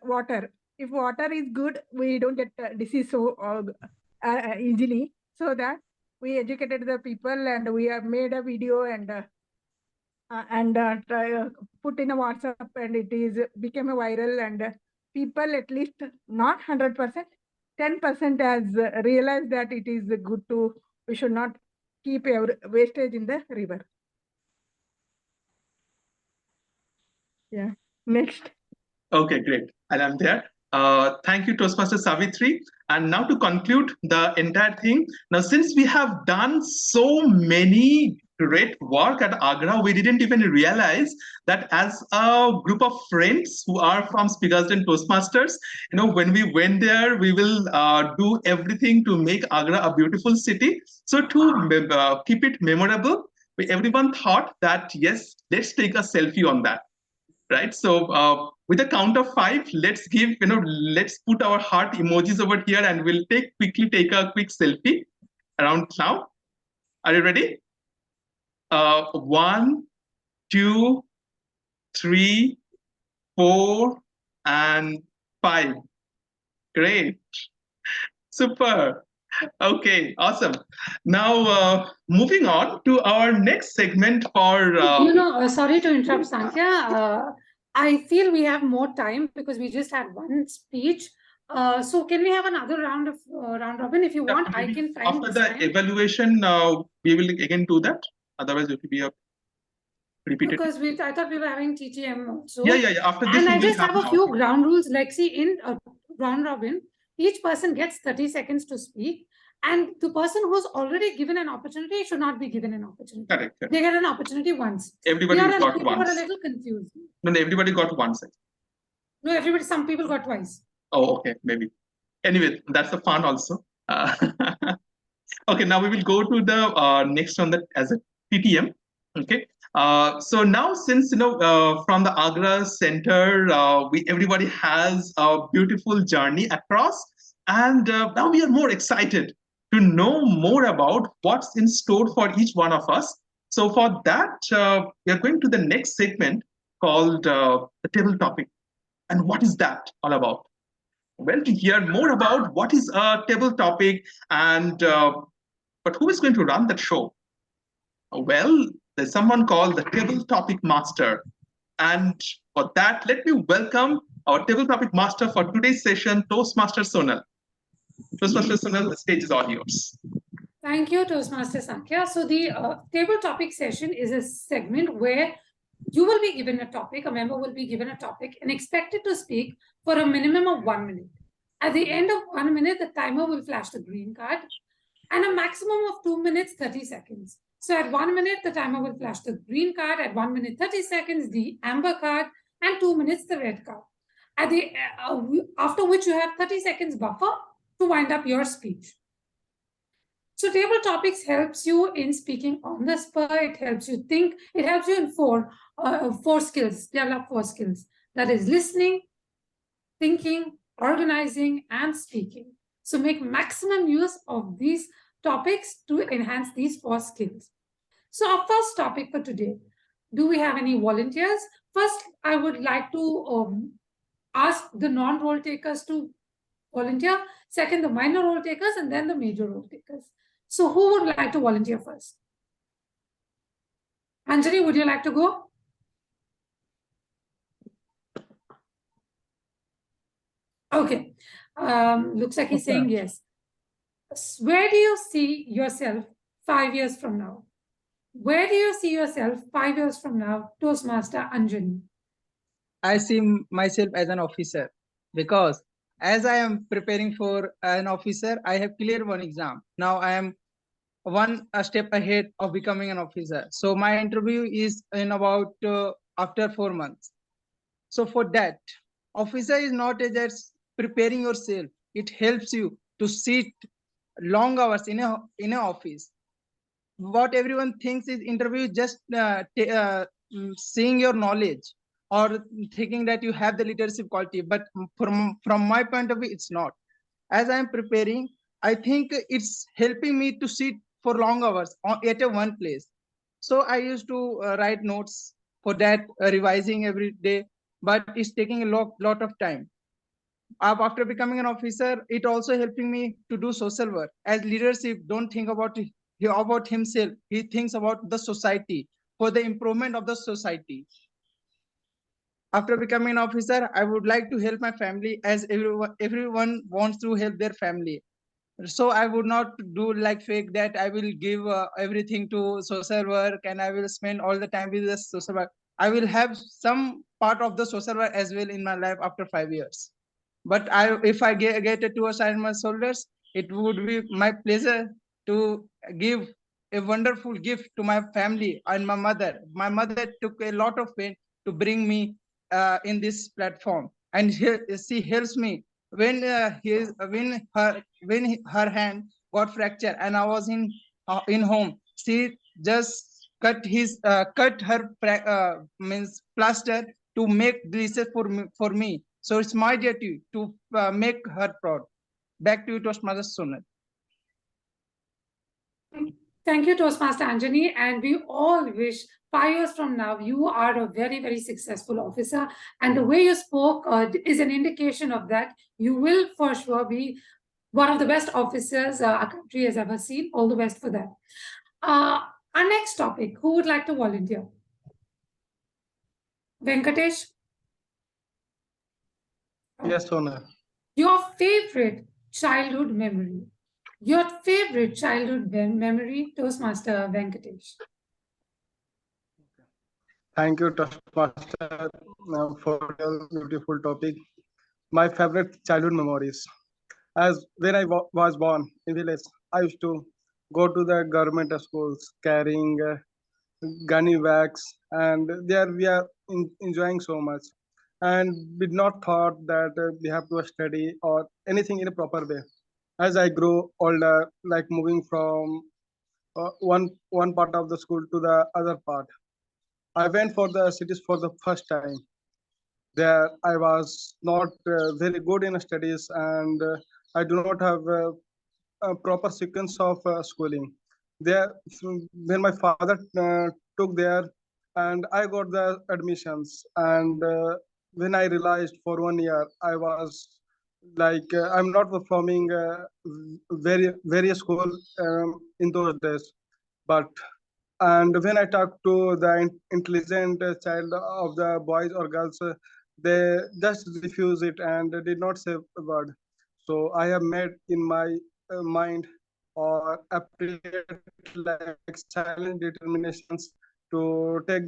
water. If water is good, we don't get disease so easily. So that we educated the people, and we have made a video and put in a WhatsApp, and it is became a viral, and people, at least not 100%, 10% has realized that it is good to, we should not keep our wastage in the river. Yeah. Next. Okay, great. And I'm there. Thank you, Toastmaster Savitri. And now to conclude the entire thing. Now, since we have done so many great work at Agra, we didn't even realize that as a group of friends who are from Speakers Den Toastmasters, when we went there, we will do everything to make Agra a beautiful city. So to keep it memorable, everyone thought that, yes, let's take a selfie on that. Right. So with a count of 5, let's put our heart emojis over here, and we'll quickly take a quick selfie around now. Are you ready? 1, 2, 3, 4, and 5. Great. Super. Okay, awesome. Now, moving on to our next segment for... sorry to interrupt, Sankhya. I feel we have more time because we just had one speech. So can we have another round of round robin? If you want, I can find after the evaluation, we will again do that. Otherwise, it will be a repeated. Because I thought we were having TTM also. Yeah. After this, and I just have a few ground rules. Like, see, in a round robin, each person gets 30 seconds to speak. And the person who's already given an opportunity should not be given an opportunity. Correct. They get an opportunity once. Everybody got once. People are a little confused. No, everybody got once. No, some people got twice. Oh, okay, maybe. Anyway, that's the fun also. Okay, now we will go to the next on the as a TTM. Okay. So now since from the Agra Center, everybody has a beautiful journey across, and now we are more excited to know more about what's in store for each one of us. So for that, we are going to the next segment called the table topic. And what is that all about? Well, to hear more about what is a table topic and but who is going to run that show? Well, there's someone called the Table Topic Master. And for that, let me welcome our Table Topic Master for today's session, Toastmaster Sonal. Toastmaster Sonal, the stage is all yours. Thank you, Toastmaster Sankhya. So the table topic session is a segment where you will be given a topic, a member will be given a topic and expected to speak for a minimum of 1 minute. At the end of 1 minute, the timer will flash the green card and a maximum of 2 minutes, 30 seconds. So at 1 minute, the timer will flash the green card, at 1 minute, 30 seconds, the amber card, and 2 minutes, the red card. At the after which you have 30 seconds buffer to wind up your speech. So table topics helps you in speaking on the spur. It helps you think. It helps you in four skills, develop 4 skills. That is listening, thinking, organizing, and speaking. So make maximum use of these topics to enhance these 4 skills. So our first topic for today, do we have any volunteers? First, I would like to ask the non-role takers to volunteer. Second, the minor role takers, and then the major role takers. So who would like to volunteer first? Anjali, would you like to go? Okay. Looks like he's saying yes. Where do you see yourself 5 years from now? Where do you see yourself 5 years from now, Toastmaster Anjali? I see myself as an officer because as I am preparing for an officer, I have cleared one exam. Now I am a step ahead of becoming an officer. So my interview is in about after 4 months. So for that, officer is not just preparing yourself. It helps you to sit long hours in a office. What everyone thinks is interview just seeing your knowledge or thinking that you have the leadership quality. But from my point of view, it's not. As I'm preparing, I think it's helping me to sit for long hours at one place. So I used to write notes for that, revising every day, but it's taking a lot of time. After becoming an officer, it also helping me to do social work. As leadership, don't think about himself. He thinks about the society for the improvement of the society. After becoming an officer, I would like to help my family as everyone wants to help their family. So I would not do like fake that I will give everything to social work and I will spend all the time with the social work. I will have some part of the social work as well in my life after 5 years. But if I get a 2 aside my shoulders, it would be my pleasure to give a wonderful gift to my family and my mother. My mother took a lot of pain to bring me in this platform, and she helps me when her hand got fractured and I was in home. She just cut her means plaster to make this for me. So it's my duty to make her proud. Back to you, Toastmaster Sonal. Thank you, Toastmaster Anjani. And we all wish 5 years from now, you are a very, very successful officer. And the way you spoke is an indication of that. You will for sure be one of the best officers our country has ever seen. All the best for that. Our next topic, who would like to volunteer? Venkatesh? Yes, Sonal. Your favorite childhood memory. Your favorite childhood memory, Toastmaster Venkatesh. Thank you, Toastmaster, for your beautiful topic. My favorite childhood memories. As when I was born in village, I used to go to the government schools carrying gunny bags, and there we are enjoying so much, and did not thought that we have to study or anything in a proper way. as I grew older, like moving from one part of the school to the other part, I went for the cities for the first time. There, I was not very good in studies, and I do not have a proper sequence of schooling. There, when my father took there, and I got the admissions, and when I realized for 1 year, I was like I'm not performing very school in those days, but and when I talk to the intelligent child of the boys or girls, they just refuse it and did not say a word. So I have made in my mind or appreciate like silent determinations to take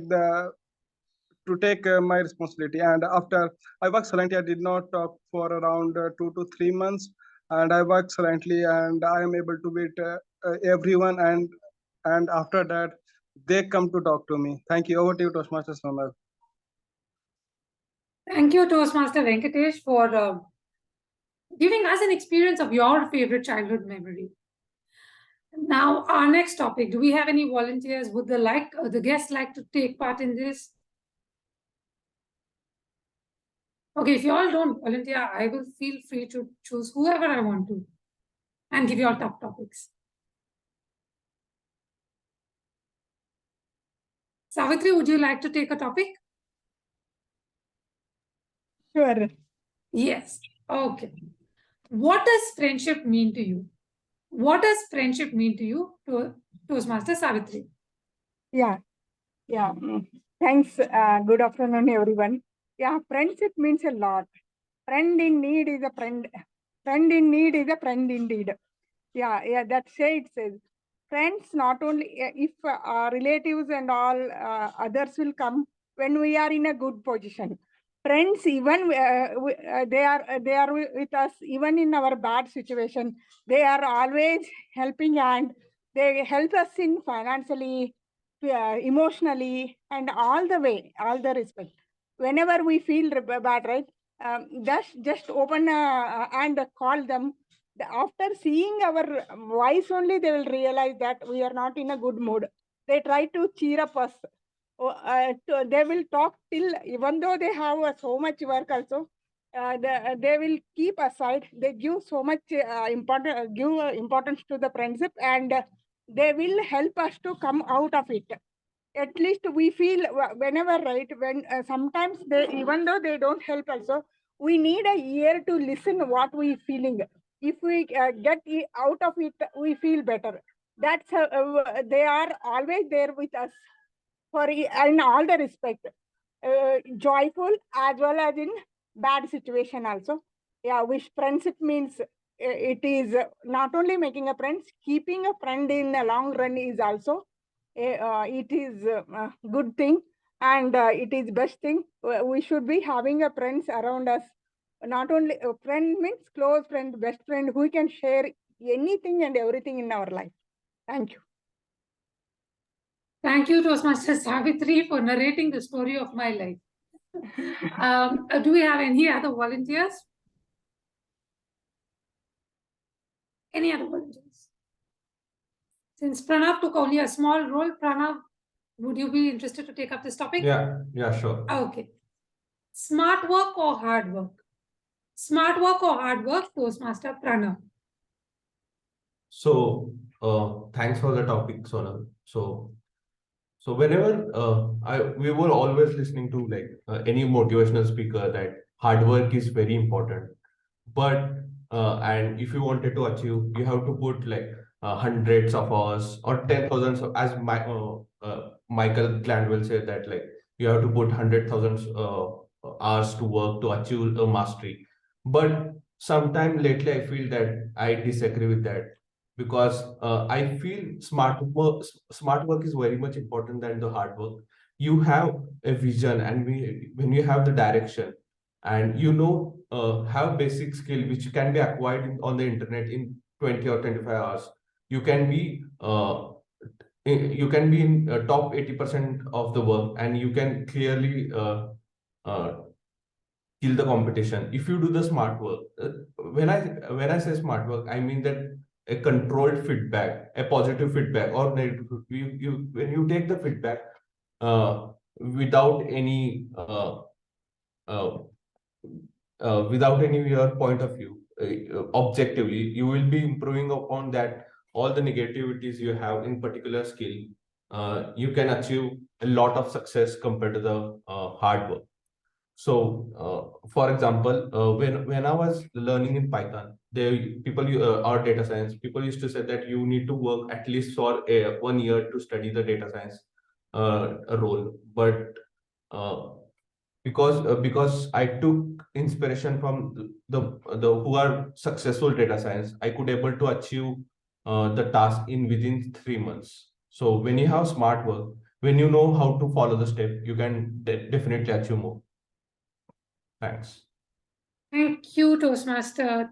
my responsibility. And after I worked silently, I did not talk for around 2 to 3 months, and I worked silently, and I am able to meet everyone, and after that they come to talk to me. Thank you. Over to you, Toastmasters Ronald. Thank you, Toastmaster Venkatesh, for giving us an experience of your favorite childhood memory. Now, our next topic. Do we have any volunteers? Would the guests like to take part in this? Okay, if you all don't volunteer, I will feel free to choose whoever I want to and give you all top topics. Savitri, would you like to take a topic? Sure. Yes. Okay. What does friendship mean to you? What does friendship mean to you, Toastmaster Savitri? Yeah. Thanks. Good afternoon, everyone. Yeah, friendship means a lot. Friend in need is a friend. Friend in need is a friend indeed. Yeah, that it says. Friends, not only if our relatives and all others will come when we are in a good position. Friends, even they are with us even in our bad situation. They are always helping, and they help us in financially, emotionally, and all the way, all the respect. Whenever we feel bad, right? Just open and call them. After seeing our voice only, they will realize that we are not in a good mood. They try to cheer up us. They will talk till, even though they have so much work also, they will keep aside. They give so much importance to the friendship, and they will help us to come out of it. At least we feel whenever, right, when sometimes they, even though they don't help also, we need a ear to listen what we feeling. If we get out of it, we feel better. That's they are always there with us for in all the respect, joyful as well as in bad situation also. Yeah, which friendship means it is not only making a friend, keeping a friend in the long run is also it is a good thing, and it is best thing. We should be having a friends around us. Not only a friend means close friend, best friend, who can share anything and everything in our life. Thank you. Thank you, Toastmaster Savitri, for narrating the story of my life. Do we have any other volunteers? Any other volunteers? Since Pranav took only a small role, Pranav, would you be interested to take up this topic? Yeah, sure. Okay. Smart work or hard work? Smart work or hard work, Toastmaster Pranav? So, thanks for the topic, Sonal. So whenever we were always listening to like any motivational speaker that hard work is very important, but and if you wanted to achieve, you have to put like hundreds of hours or 10,000 as Michael Gladwell said that like you have to put 100,000 hours to work to achieve a mastery. But sometime lately I feel that I disagree with that, because I feel smart work is very much important than the hard work. You have a vision, and when you have the direction, and have basic skill which can be acquired on the internet in 20 or 25 hours, you can be in top 80% of the work, and you can clearly kill the competition if you do the smart work. when I say smart work, I mean that a controlled feedback, a positive feedback or negative. When you take the feedback without any without any your point of view, objectively, you will be improving upon that. All the negativities you have in particular skill, you can achieve a lot of success compared to the hard work. So, for example, when I was learning in Python, or data science, people used to say that you need to work at least for 1 year to study the data science role. But because I took inspiration from the who are successful data science, I could able to achieve the task in within 3 months. So when you have smart work, when you know how to follow the step, you can definitely achieve more. Thanks. Thank you, Toastmaster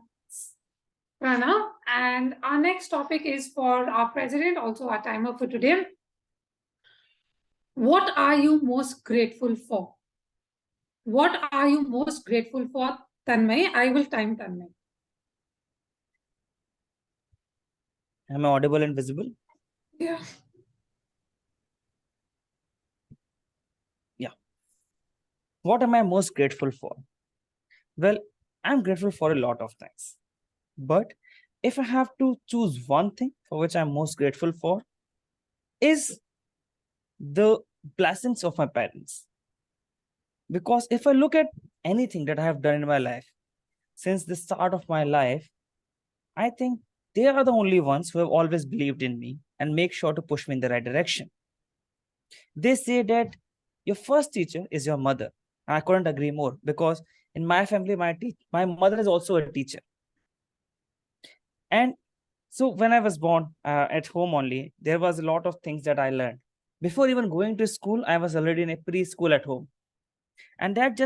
Pranav. And our next topic is for our president, also our timer for today. What are you most grateful for? What are you most grateful for, Tanmay? I will time Tanmay. Am I audible and visible? Yeah. Yeah. What am I most grateful for? Well, I'm grateful for a lot of things. But if I have to choose one thing for which I'm most grateful for, is the blessings of my parents. Because if I look at anything that I have done in my life, since the start of my life, I think they are the only ones who have always believed in me and make sure to push me in the right direction. They say that your first teacher is your mother. I couldn't agree more, because in my family, my mother is also a teacher. And so when I was born at home only, there was a lot of things that I learned. Before even going to school, I was already in a preschool at home. And that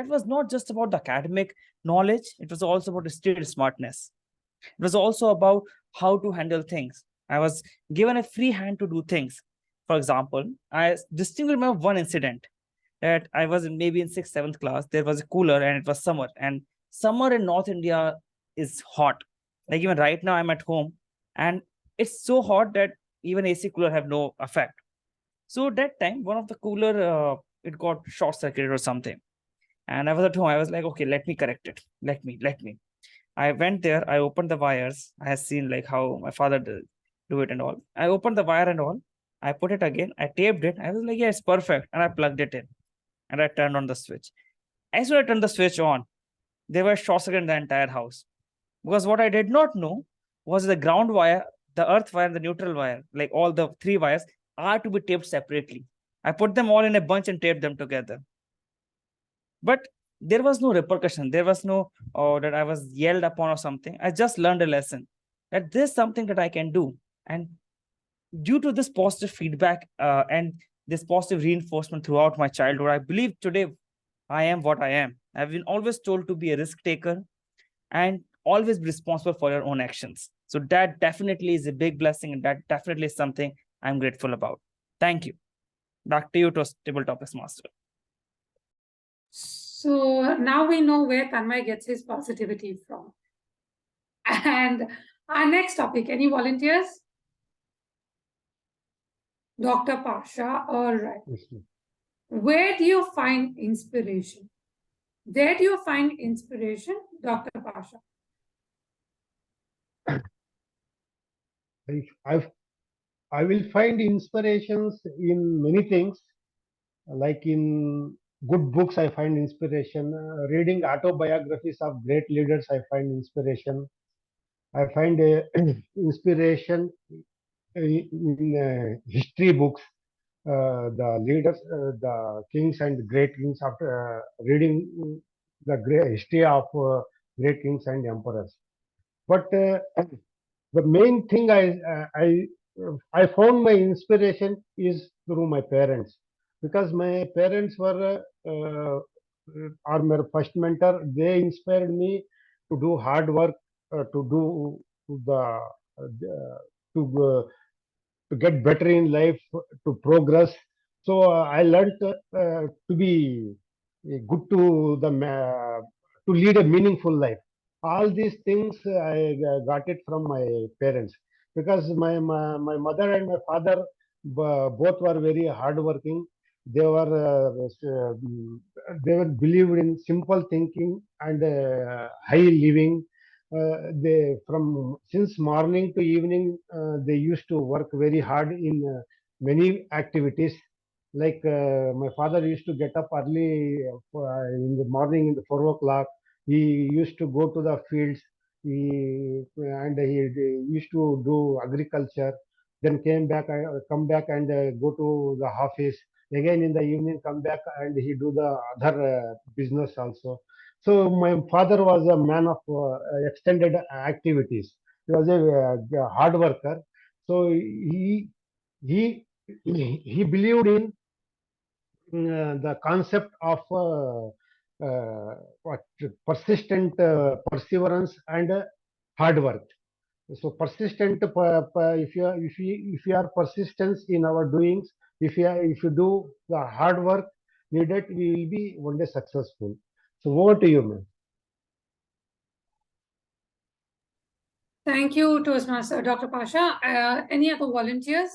was not just about the academic knowledge, it was also about the street smartness. It was also about how to handle things. I was given a free hand to do things. For example, I distinctly remember one incident that I was maybe in 6th, 7th class. There was a cooler and it was summer. And summer in North India is hot. Like even right now, I'm at home and it's so hot that even AC cooler have no effect. So that time, one of the cooler, it got short circuited or something. And I was at home. I was like, okay, let me correct it. Let me. I went there. I opened the wires. I had seen like how my father do it and all. I opened the wire and all. I put it again. I taped it. I was like, yeah, it's perfect. And I plugged it in. And I turned on the switch. As soon as I turned the switch on, there were short circuit in the entire house. Because what I did not know was the ground wire, the earth wire, and the neutral wire, like all the 3 wires, are to be taped separately. I put them all in a bunch and taped them together. But there was no repercussion. There was no, that I was yelled upon or something. I just learned a lesson that there's something that I can do. And due to this positive feedback and this positive reinforcement throughout my childhood, I believe today I am what I am. I've been always told to be a risk taker and always be responsible for your own actions. So that definitely is a big blessing, and that definitely is something I'm grateful about. Thank you. Back to you, Tabletop Master. So now we know where Tanmay gets his positivity from. And our next topic, any volunteers? Dr. Pasha, all right. Where do you find inspiration? Where do you find inspiration, Dr. Pasha? I will find inspirations in many things, like in good books, I find inspiration. Reading autobiographies of great leaders, I find inspiration. I find inspiration in history books. The leaders, the kings and great kings, after reading the great history of great kings and emperors. But the main thing I found my inspiration is through my parents, because my parents were are my first mentor. They inspired me to do hard work, to get better in life, to progress. So I learned to be good to lead a meaningful life. All these things I got it from my parents, because my mother and my father both were very hardworking. They were they were believed in simple thinking and high living. They from since morning to evening they used to work very hard in many activities. Like my father used to get up early in the morning in the 4 o'clock. He used to go to the fields. He used to do agriculture. Then come back and go to the office. Again in the evening, come back and he do the other business also. So my father was a man of extended activities. He was a hard worker. So he he believed in the concept of what persistent perseverance and hard work. So persistent, if you are persistent in our doings, if you do the hard work needed, we will be one day successful. So over to you, ma'am. Thank you, Toastmaster Dr. Pasha. Any other volunteers?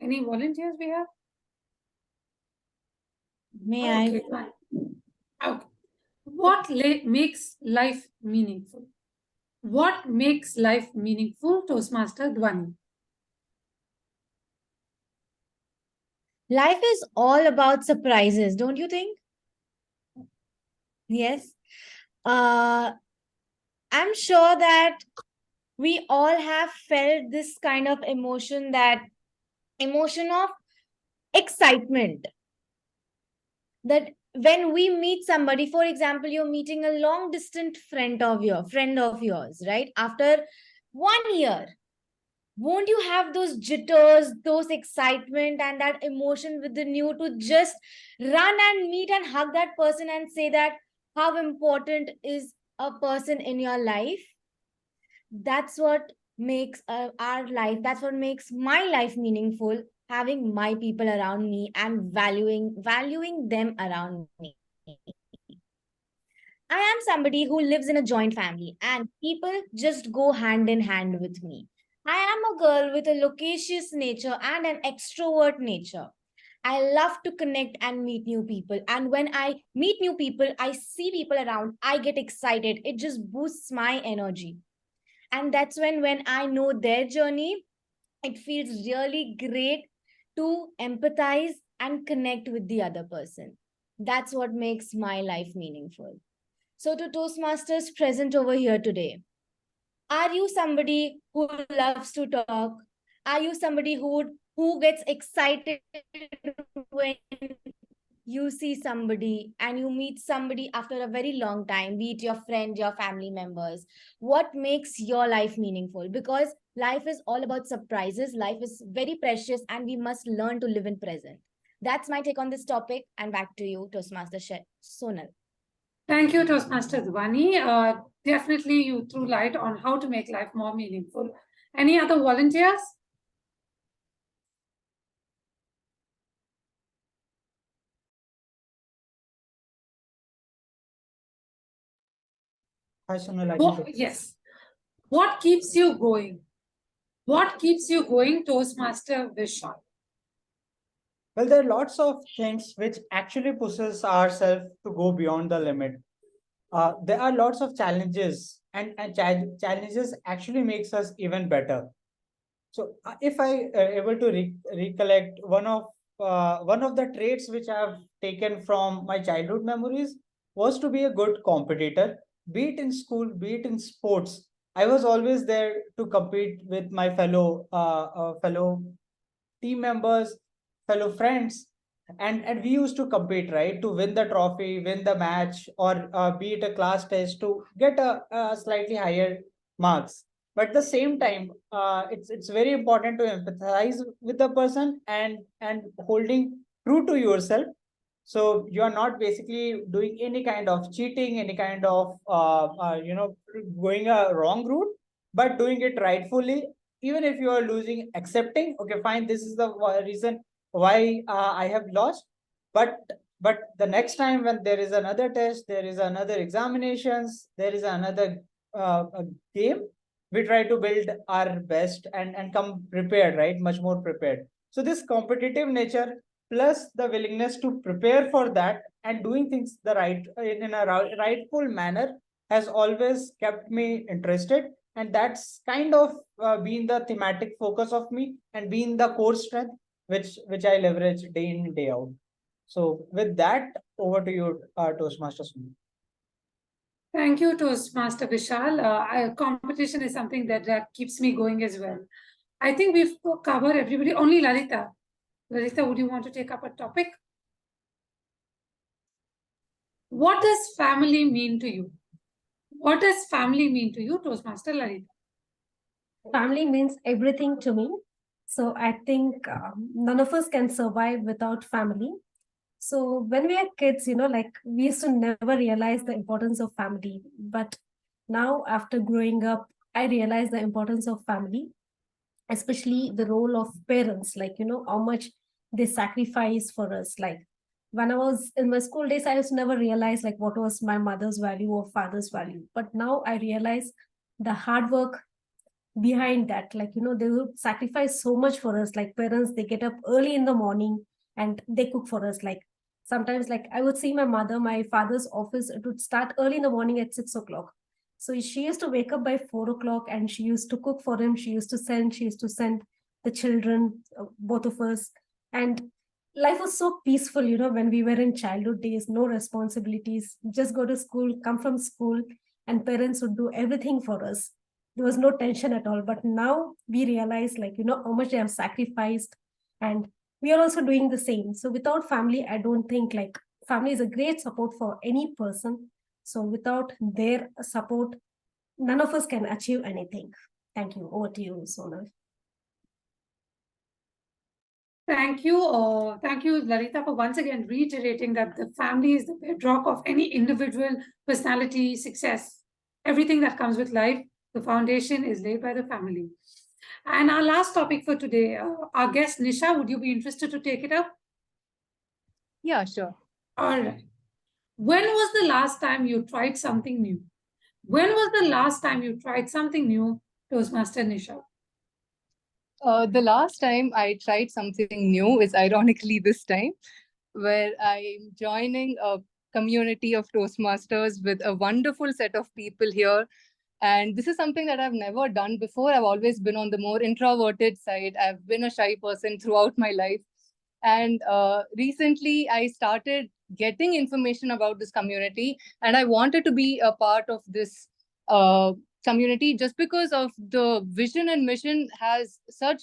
Any volunteers we have? May I? Okay, fine. Okay. What makes life meaningful? What makes life meaningful, Toastmaster Dhwani? Life is all about surprises, don't you think? Yes. I'm sure that we all have felt this kind of emotion, that emotion of excitement. That when we meet somebody, for example, you're meeting a long distant friend of yours, right? After 1 year, won't you have those jitters, those excitement and that emotion within you to just run and meet and hug that person and say that how important is a person in your life? That's what makes our life, that's what makes my life meaningful, having my people around me and valuing them around me. I am somebody who lives in a joint family and people just go hand in hand with me. I am a girl with a loquacious nature and an extrovert nature. I love to connect and meet new people. And when I meet new people, I see people around, I get excited. It just boosts my energy. And that's when I know their journey, it feels really great to empathize and connect with the other person. That's what makes my life meaningful. So to Toastmasters present over here today, are you somebody who loves to talk? Are you somebody who gets excited when you see somebody and you meet somebody after a very long time, be it your friend, your family members? What makes your life meaningful? Because life is all about surprises. Life is very precious and we must learn to live in present. That's my take on this topic. And back to you, Toastmaster Sonal. Thank you, Toastmaster Dhwani. Definitely you threw light on how to make life more meaningful. Any other volunteers? Hi, Sonal. Yes. What keeps you going? What keeps you going, Toastmaster Vishal? Well, there are lots of things which actually pushes ourselves to go beyond the limit. There are lots of challenges, and challenges actually makes us even better. So if I able to recollect one of the traits which I have taken from my childhood memories was to be a good competitor, be it in school, be it in sports. I was always there to compete with my fellow team members, fellow friends, and we used to compete, right, to win the trophy, win the match, or be it a class test to get a slightly higher marks. But at the same time, it's very important to empathize with the person and holding true to yourself. So you are not basically doing any kind of cheating, any kind of going a wrong route, but doing it rightfully. Even if you are losing, accepting, okay, fine, this is the reason why I have lost, but But the next time when there is another test, there is another examinations, there is another game, we try to build our best and come prepared, right? Much more prepared. So this competitive nature plus the willingness to prepare for that and doing things the in a rightful manner has always kept me interested, and that's kind of been the thematic focus of me and been the core strength which I leverage day in day out. So with that, over to you, Toastmaster Sunil. Thank you, Toastmaster Vishal. Competition is something that keeps me going as well. I think we've covered everybody, only Lalita. Lalita, would you want to take up a topic? What does family mean to you? What does family mean to you, Toastmaster Lalita? Family means everything to me. So I think none of us can survive without family. So when we are kids, like we used to never realize the importance of family. But now after growing up, I realize the importance of family, especially the role of parents, like, how much they sacrifice for us. Like when I was in my school days, I used to never realize like what was my mother's value or father's value. But now I realize the hard work behind that. Like, they would sacrifice so much for us. Like parents, they get up early in the morning and they cook for us. Like sometimes, like I would see my mother, my father's office, it would start early in the morning at 6 o'clock. So she used to wake up by 4 o'clock and she used to cook for him. She used to send the children, both of us. And life was so peaceful, when we were in childhood days, no responsibilities, just go to school, come from school, and parents would do everything for us. There was no tension at all. But now we realize, like, how much they have sacrificed, and we are also doing the same. So without family, I don't think, like, family is a great support for any person. So without their support, none of us can achieve anything. Thank you. Over to you, Sonal. Thank you. Thank you, Lalita, for once again reiterating that the family is the bedrock of any individual personality success. Everything that comes with life, the foundation is laid by the family. And our last topic for today, our guest Nisha, would you be interested to take it up? Yeah, sure. All right. When was the last time you tried something new? When was the last time you tried something new, Toastmaster Nisha? The last time I tried something new is ironically this time, where I'm joining a community of Toastmasters with a wonderful set of people here. And this is something that I've never done before. I've always been on the more introverted side. I've been a shy person throughout my life. And recently I started getting information about this community, and I wanted to be a part of this community just because of the vision and mission has such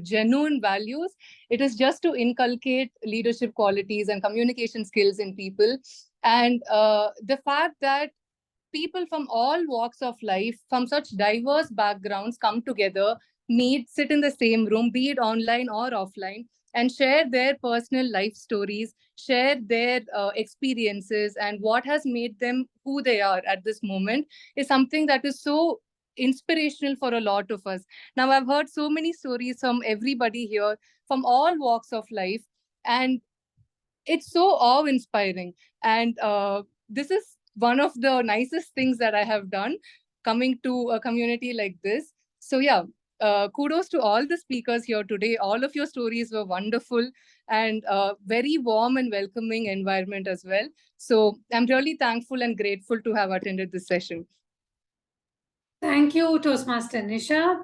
genuine values. It is just to inculcate leadership qualities and communication skills in people. And the fact that people from all walks of life, from such diverse backgrounds, come together, meet, sit in the same room, be it online or offline, and share their personal life stories, share their experiences, and what has made them who they are at this moment is something that is so inspirational for a lot of us. Now, I've heard so many stories from everybody here, from all walks of life, and it's so awe-inspiring. And this is one of the nicest things that I have done, coming to a community like this. So yeah, kudos to all the speakers here today. All of your stories were wonderful, and very warm and welcoming environment as well. So I'm really thankful and grateful to have attended this session. Thank you, Toastmaster Nisha.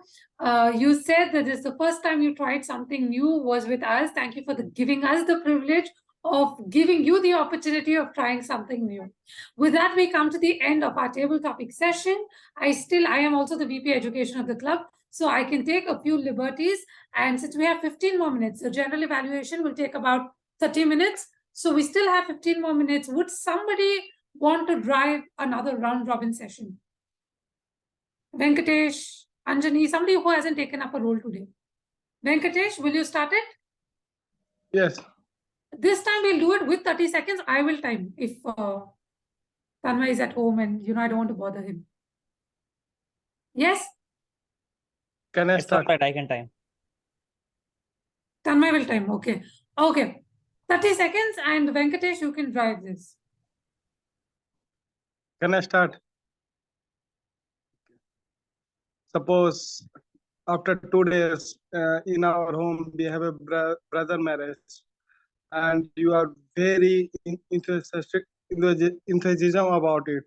You said that this is the first time you tried something new was with us. Thank you for giving us the privilege of giving you the opportunity of trying something new. With that, we come to the end of our table topic session. I am also the VP Education of the club, so I can take a few liberties. And since we have 15 more minutes, the general evaluation will take about 30 minutes. So we still have 15 more minutes. Would somebody want to drive another round robin session? Venkatesh, Anjani, somebody who hasn't taken up a role today. Venkatesh, will you start it? Yes. This time we'll do it with 30 seconds. I will time if Tanmay is at home and I don't want to bother him. Yes? Can I It's start? all right, I can time. Tanmay will time. Okay. Okay. 30 seconds, and Venkatesh, you can drive this. Can I start? Suppose after 2 days in our home, we have a brother marriage, and you are very enthusiasm about it,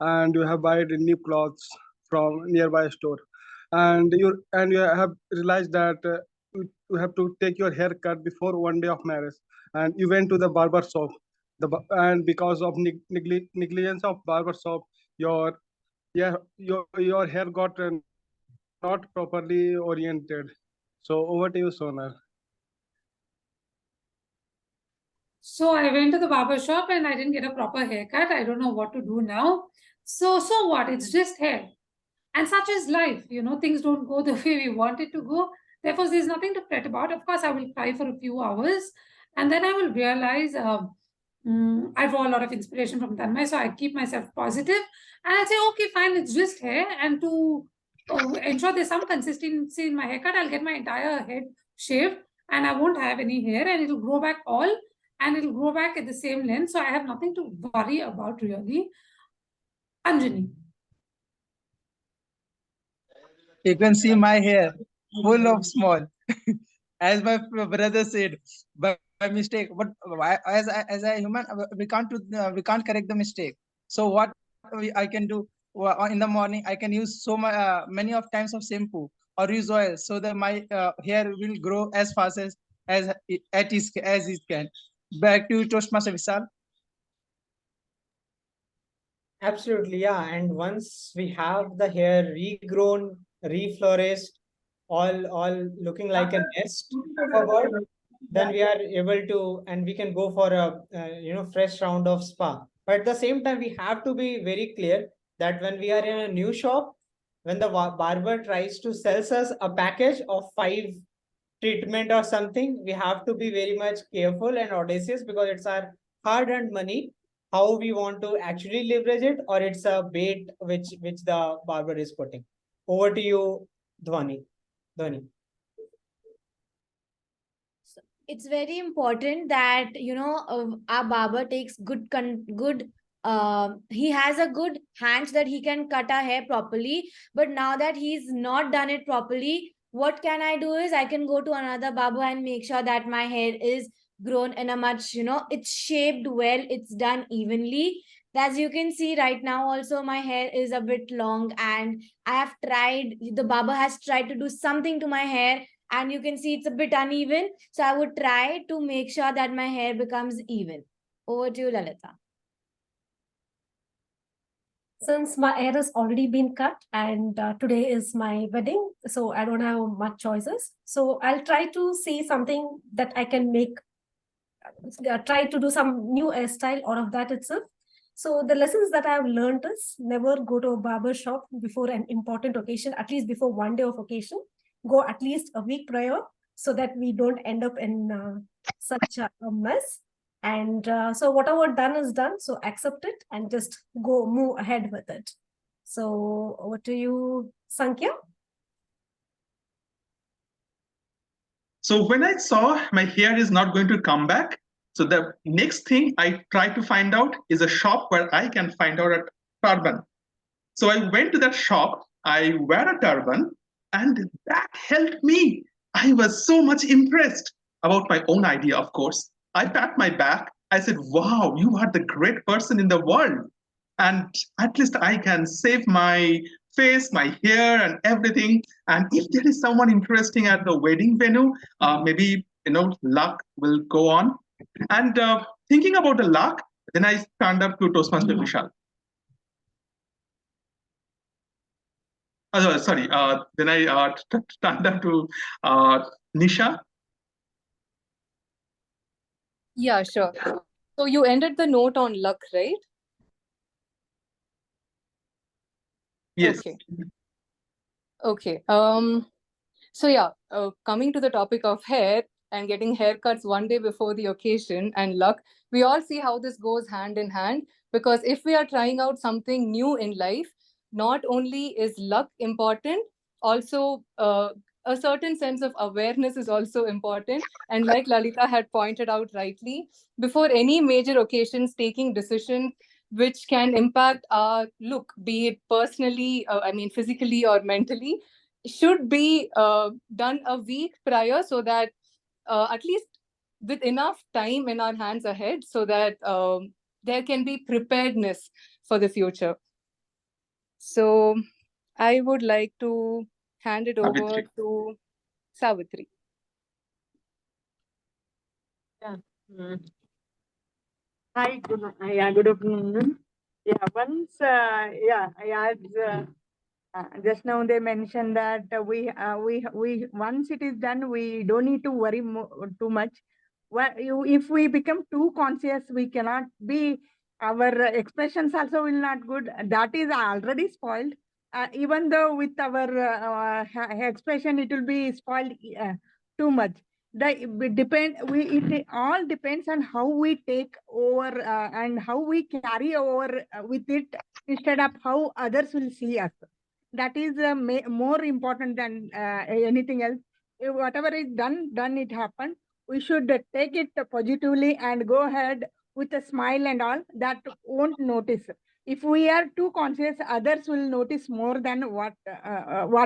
and you have bought new clothes from nearby store, and you have realized that you have to take your haircut before 1 day of marriage, and you went to the barber shop. And because of negligence of barber shop, your your hair got not properly oriented. So over to you, Sonar. So I went to the barber shop and I didn't get a proper haircut. I don't know what to do now. So what? It's just hair. And such is life. Things don't go the way we want it to go. Therefore, there's nothing to fret about. Of course, I will cry for a few hours. And then I will realize I draw a lot of inspiration from Tanmay. So I keep myself positive. And I say, okay, fine, it's just hair. And to ensure there's some consistency in my haircut, I'll get my entire head shaved. And I won't have any hair. And it'll grow back all. And it'll grow back at the same length. So I have nothing to worry about really. Anjani. You can see my hair full of small, as my brother said, by mistake. But as a human, we can't correct the mistake. So what I can do in the morning, I can use many of times of shampoo or use oil so that my hair will grow as fast as it can. Back to you, Toastmaster Vishal. Absolutely, yeah. And once we have the hair regrown, reflourished, all looking like a nest of a bird, then we are able to, and we can go for a fresh round of spa. But at the same time, we have to be very clear that when we are in a new shop, when the barber tries to sell us a package of 5 treatment or something, we have to be very much careful and audacious, because it's our hard-earned money. How we want to actually leverage it, or it's a bait which the barber is putting. Over to you, Dhwani. It's very important that our barber takes he has a good hands that he can cut our hair properly. But now that he's not done it properly, what can I do is I can go to another barber and make sure that my hair is grown in a much, it's shaped well, it's done evenly. As you can see right now also, my hair is a bit long, and the barber has tried to do something to my hair, and you can see it's a bit uneven. So I would try to make sure that my hair becomes even. Over to you, Lalita. Since my hair has already been cut and today is my wedding, so I don't have much choices. So I'll try to see something that I can make, try to do some new hairstyle out of that itself. So the lessons that I have learned is never go to a barber shop before an important occasion, at least before 1 day of occasion. Go at least a week prior so that we don't end up in such a mess. And so whatever done is done, so accept it and just move ahead with it. So over to you, Sankhya. So when I saw my hair is not going to come back, so the next thing I tried to find out is a shop where I can find out a turban. So I went to that shop, I wear a turban, and that helped me. I was so much impressed about my own idea, of course. I pat my back. I said, wow, you are the great person in the world. And at least I can save my face, my hair, and everything. And if there is someone interesting at the wedding venue, maybe, luck will go on. And thinking about the luck, then I stand up to Toastmaster Vishal. Then I stand up to Nisha. Yeah, sure. So you ended the note on luck, right? Yes. Okay. So yeah, coming to the topic of hair and getting haircuts 1 day before the occasion and luck, we all see how this goes hand in hand, because if we are trying out something new in life, not only is luck important, also a certain sense of awareness is also important. And like Lalita had pointed out rightly, before any major occasions, taking decisions which can impact our look, be it personally, physically or mentally, should be done a week prior, so that at least with enough time in our hands ahead, so that there can be preparedness for the future. So I would like to hand it over Savitri. to Savitri. Hi, good afternoon. Yeah, just now they mentioned that we once it is done, we don't need to worry too much. If we become too conscious, we cannot be, our expressions also will not good. That is already spoiled. Even though with our expression, it will be spoiled too much. It all depends on how we take over and how we carry over with it, instead of how others will see us. That is more important than anything else. Whatever is done, it happened. We should take it positively and go ahead with a smile and all. That won't notice. If we are too conscious, others will notice more than what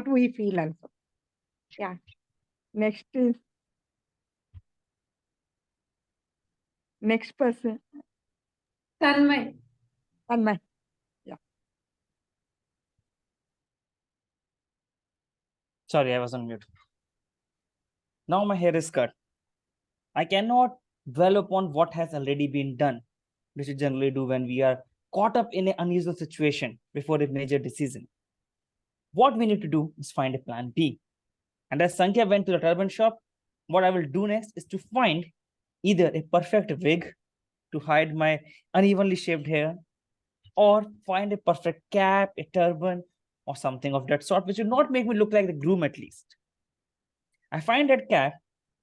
we feel also. Yeah. Next person. Tanmay. Yeah. Sorry, I was on mute. Now my hair is cut. I cannot dwell upon what has already been done, which we generally do when we are caught up in an unusual situation before a major decision. What we need to do is find a plan B. And as Sankhya went to the turban shop, what I will do next is to find either a perfect wig to hide my unevenly shaped hair, or find a perfect cap, a turban, or something of that sort, which will not make me look like the groom at least. I find that cap,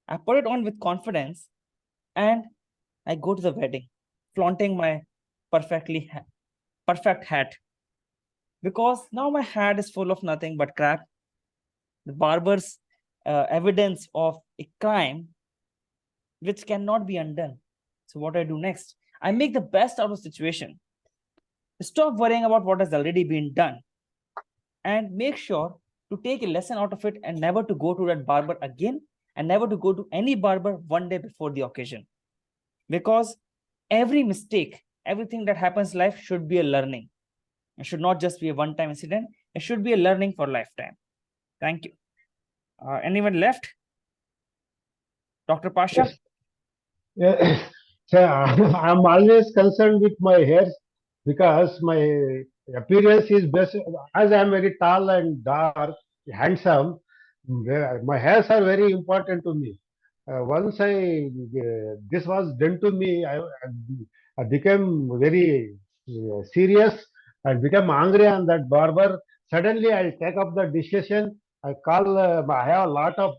I put it on with confidence, and I go to the wedding, flaunting my perfect hat. Because now my hat is full of nothing but crap. The barber's evidence of a crime which cannot be undone. So what I do next? I make the best out of the situation. Stop worrying about what has already been done, and make sure to take a lesson out of it and never to go to that barber again, and never to go to any barber one day before the occasion. Because every mistake, everything that happens in life should be a learning. It should not just be a one-time incident. It should be a learning for lifetime. Thank you. Anyone left? Dr. Pasha? Yeah. So, I'm always concerned with my hair because my appearance is best. As I'm very tall and dark, handsome, my hairs are very important to me. Once this was done to me, I became very serious. I became angry on that barber. Suddenly, I'll take up the decision. I have a lot of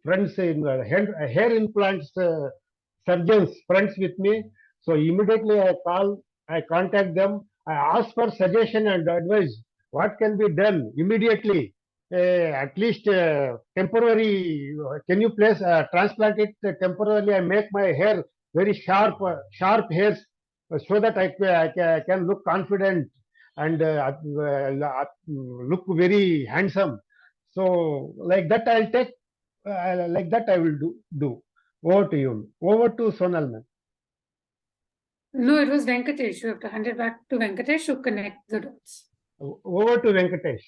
friends in hair implants surgeons, friends with me. So immediately I contact them. I ask for suggestion and advice. What can be done immediately? At least temporary. Can you transplant it temporarily? I make my hair very sharp hairs, so that I can look confident and look very handsome. So like that I'll take. Like that I will do. Over to you. Over to Sonal, ma'am. No, it was Venkatesh. You have to hand it back to Venkatesh to connect the dots. Over to Venkatesh.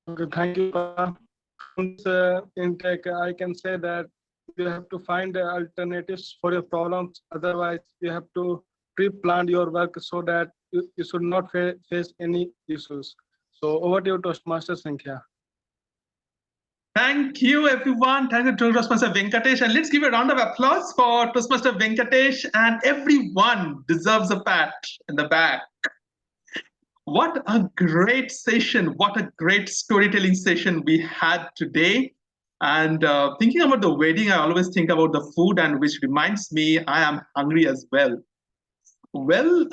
Okay, thank you. Intake, I can say that you have to find alternatives for your problems. Otherwise, you have to pre-plan your work so that you should not face any issues. So over to you, Toastmaster Sankhya. Thank you, everyone. Thank you to Toastmaster Venkatesh. And let's give a round of applause for Toastmaster Venkatesh. And everyone deserves a pat in the back. What a great session. What a great storytelling session we had today. And thinking about the wedding, I always think about the food, and which reminds me, I am hungry as well. Well,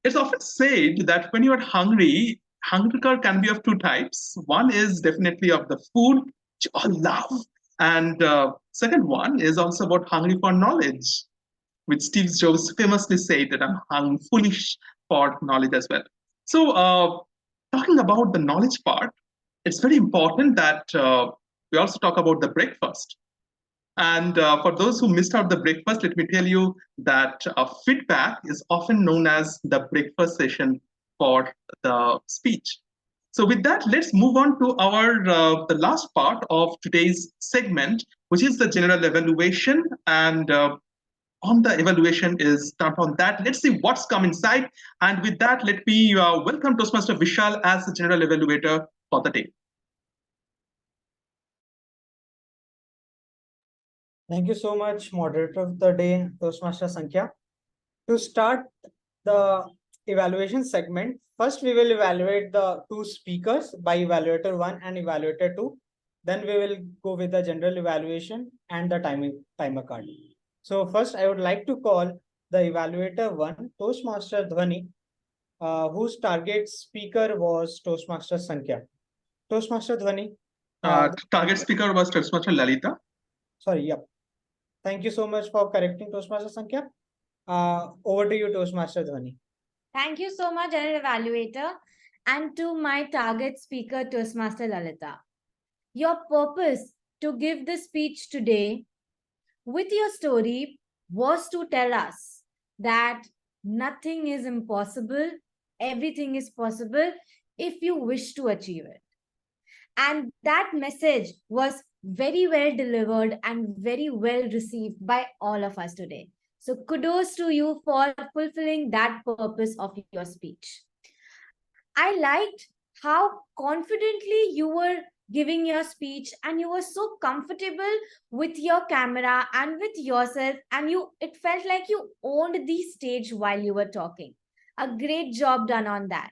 it's often said that when you're hungry, hunger can be of two types. One is definitely of the food, which you all love. And second one is also about hungry for knowledge, which Steve Jobs famously said that I'm foolish for knowledge as well. So talking about the knowledge part, it's very important that we also talk about the breakfast. And for those who missed out the breakfast, let me tell you that feedback is often known as the breakfast session for the speech. So with that, let's move on to our the last part of today's segment, which is the general evaluation. And on the evaluation is start on that. Let's see what's come inside. And with that, let me welcome Toastmaster Vishal as the general evaluator for the day. Thank you so much, moderator of the day, Toastmaster Sankhya. To start the evaluation segment, first we will evaluate the two speakers by evaluator 1 and evaluator 2. Then we will go with the general evaluation and the timer card. So first I would like to call the evaluator 1, Toastmaster Dhwani, whose target speaker was Toastmaster Sankhya. Toastmaster Dhwani. Target speaker was Toastmaster Lalita. Sorry, yep. Thank you so much for correcting Toastmaster Sankhya. Over to you, Toastmaster Dhwani. Thank you so much, General Evaluator, and to my target speaker, Toastmaster Lalita. Your purpose to give the speech today with your story was to tell us that nothing is impossible, everything is possible if you wish to achieve it. And that message was very well delivered and very well received by all of us today. So kudos to you for fulfilling that purpose of your speech. I liked how confidently you were giving your speech and you were so comfortable with your camera and with yourself, and it felt like you owned the stage while you were talking. A great job done on that.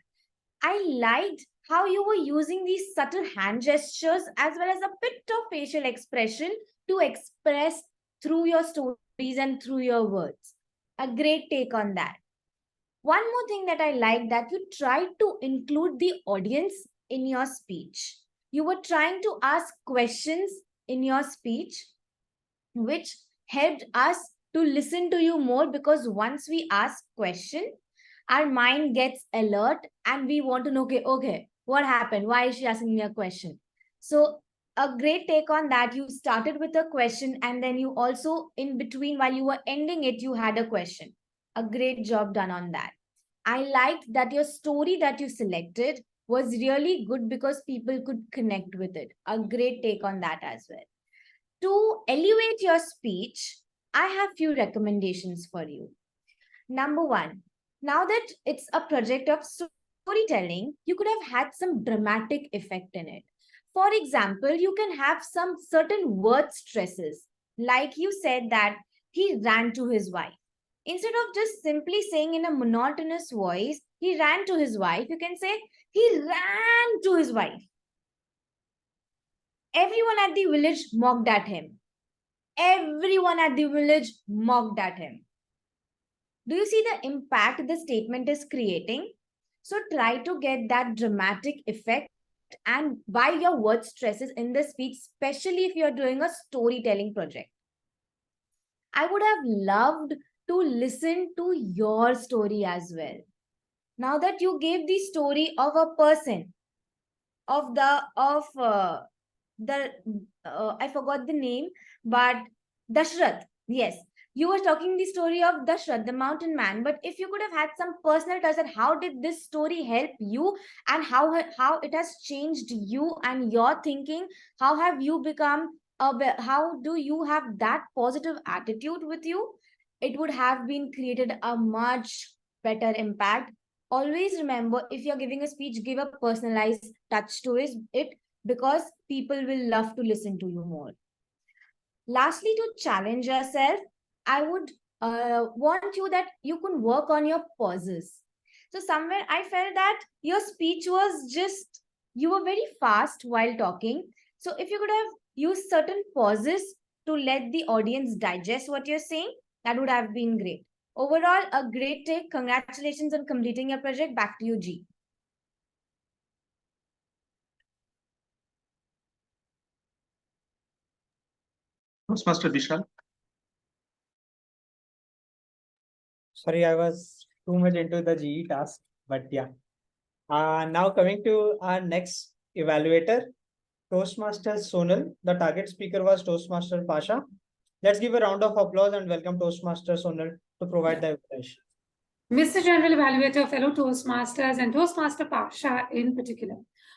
I liked how you were using these subtle hand gestures as well as a bit of facial expression to express through your stories and through your words. A great take on that. One more thing that I like, that you tried to include the audience in your speech. You were trying to ask questions in your speech, which helped us to listen to you more, because once we ask question, our mind gets alert and we want to know, okay, what happened? Why is she asking me a question? So a great take on that. You started with a question and then you also, in between, while you were ending it, you had a question. A great job done on that. I liked that your story that you selected was really good because people could connect with it. A great take on that as well. To elevate your speech, I have few recommendations for you. Number one, now that it's a project of storytelling, you could have had some dramatic effect in it. For example, you can have some certain word stresses. Like you said that he ran to his wife. Instead of just simply saying in a monotonous voice, he ran to his wife, you can say, he ran to his wife. Everyone at the village mocked at him. Everyone at the village mocked at him. Do you see the impact the statement is creating? So try to get that dramatic effect and by your word stresses in the speech, especially if you're doing a storytelling project. I would have loved to listen to your story as well. Now that you gave the story of a person, I forgot the name, but Dashrath. Yes, you were talking the story of Dashrath, the mountain man. But if you could have had some personal touch, that how did this story help you and how it has changed you and your thinking? How have you become how do you have that positive attitude with you? It would have been created a much better impact. Always remember, if you're giving a speech, give a personalized touch to it, because people will love to listen to you more. Lastly, to challenge yourself, I would want you that you can work on your pauses. So somewhere I felt that your speech was just, you were very fast while talking. So if you could have used certain pauses to let the audience digest what you're saying, that would have been great. Overall, a great take. Congratulations on completing your project. Back to you, G. Toastmaster Vishal. Sorry, I was too much into the GE task, but yeah. Now coming to our next evaluator, Toastmaster Sonal. The target speaker was Toastmaster Pasha. Let's give a round of applause and welcome Toastmaster Sonal to provide the evaluation. Mr. General Evaluator, fellow Toastmasters, and Toastmaster Pasha in particular.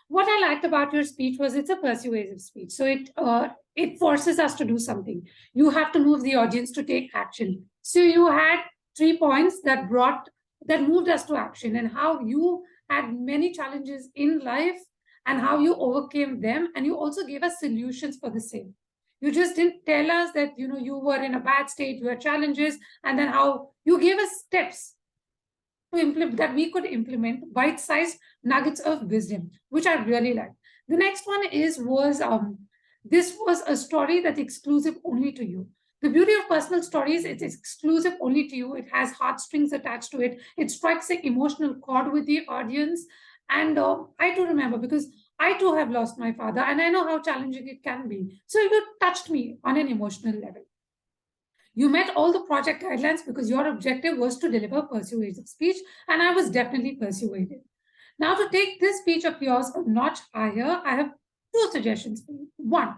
What I liked about your speech was it's a persuasive speech. So it forces us to do something. You have to move the audience to take action. So you had 3 points that moved us to action, and how you had many challenges in life and how you overcame them, and you also gave us solutions for the same. You just didn't tell us that you were in a bad state, you had challenges, and then how you gave us steps to implement that we could implement bite-sized nuggets of wisdom, which I really like. The next one was this was a story that's exclusive only to you. The beauty of personal stories, it's exclusive only to you. It has heartstrings attached to it. It strikes an emotional chord with the audience. And I do remember, because I too have lost my father, and I know how challenging it can be. So it touched me on an emotional level. You met all the project guidelines because your objective was to deliver persuasive speech, and I was definitely persuaded. Now, to take this speech of yours a notch higher, I have 2 suggestions for you. One,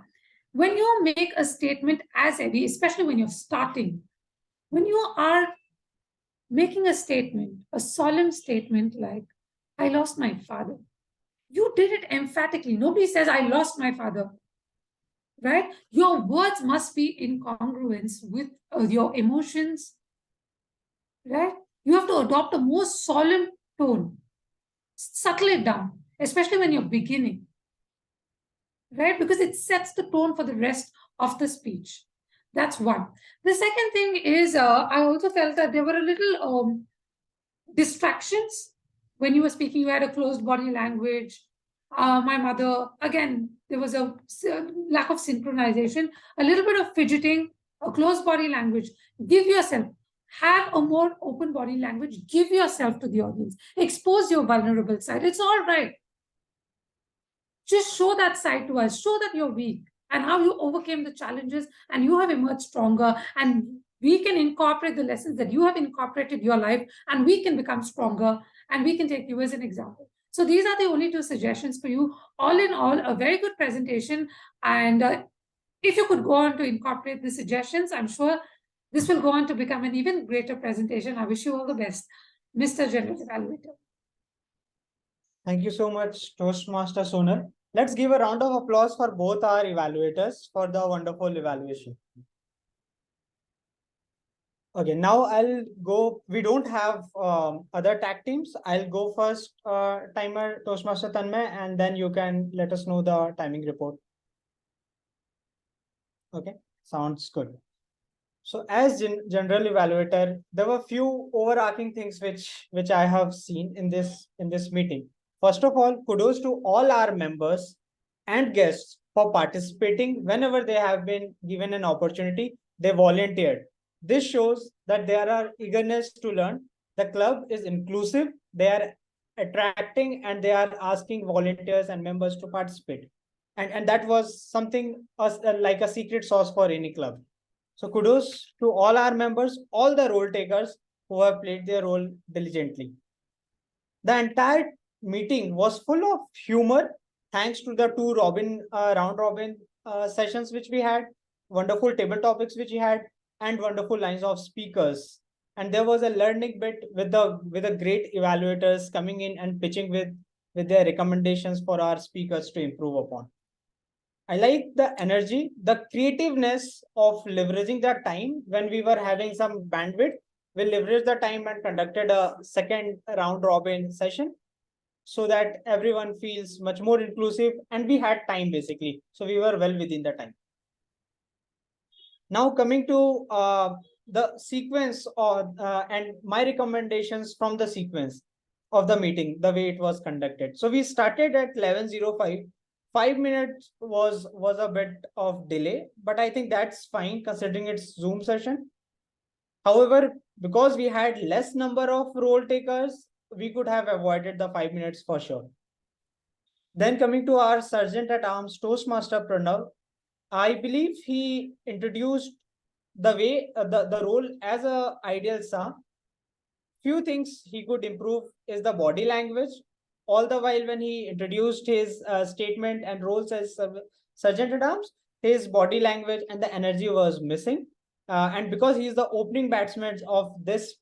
when you make a statement as heavy, especially when you're starting, when you are making a statement, a solemn statement like, I lost my father, you did it emphatically. Nobody says, I lost my father. Right? Your words must be in congruence with your emotions, right? You have to adopt a more solemn tone, settle it down, especially when you're beginning, right? Because it sets the tone for the rest of the speech. That's one. The second thing is, I also felt that there were a little distractions when you were speaking. You had a closed body language. My mother, again, there was a lack of synchronization, a little bit of fidgeting, a closed body language. Give yourself, have a more open body language, give yourself to the audience, expose your vulnerable side. It's all right. Just show that side to us, show that you're weak and how you overcame the challenges and you have emerged stronger, and we can incorporate the lessons that you have incorporated in your life, and we can become stronger, and we can take you as an example. So these are the only 2 suggestions for you. All in all, a very good presentation. And if you could go on to incorporate the suggestions, I'm sure this will go on to become an even greater presentation. I wish you all the best, Mr. General Evaluator. Thank you so much, Toastmaster Sonal. Let's give a round of applause for both our evaluators for the wonderful evaluation. Okay, now I'll go. We don't have other tag teams. I'll go first, timer Toastmaster Tanmay, and then you can let us know the timing report. Okay, sounds good. So as general evaluator, there were few overarching things which I have seen in this meeting. First of all, kudos to all our members and guests for participating. Whenever they have been given an opportunity, they volunteered. This shows that there are eagerness to learn. The club is inclusive. They are attracting and they are asking volunteers and members to participate. And that was something like a secret sauce for any club. So kudos to all our members, all the role takers who have played their role diligently. The entire meeting was full of humor, thanks to the 2 round robin sessions which we had, wonderful table topics which we had, and wonderful lines of speakers. And there was a learning bit with the great evaluators coming in and pitching with their recommendations for our speakers to improve upon. I like the energy, the creativeness of leveraging the time when we were having some bandwidth. We leveraged the time and conducted a second round robin session so that everyone feels much more inclusive, and we had time basically. So we were well within the time. Now coming to the sequence and my recommendations from the sequence of the meeting, the way it was conducted. So we started at 11:05. 5 minutes was a bit of delay, but I think that's fine considering it's Zoom session. However, because we had less number of role takers, we could have avoided the 5 minutes for sure. Then coming to our Sergeant at Arms, Toastmaster Pranav, I believe he introduced the way the role as a ideal star. Few things he could improve is the body language. All the while when he introduced his statement and roles as Sergeant at Arms, his body language and the energy was missing. And because he is the opening batsman of this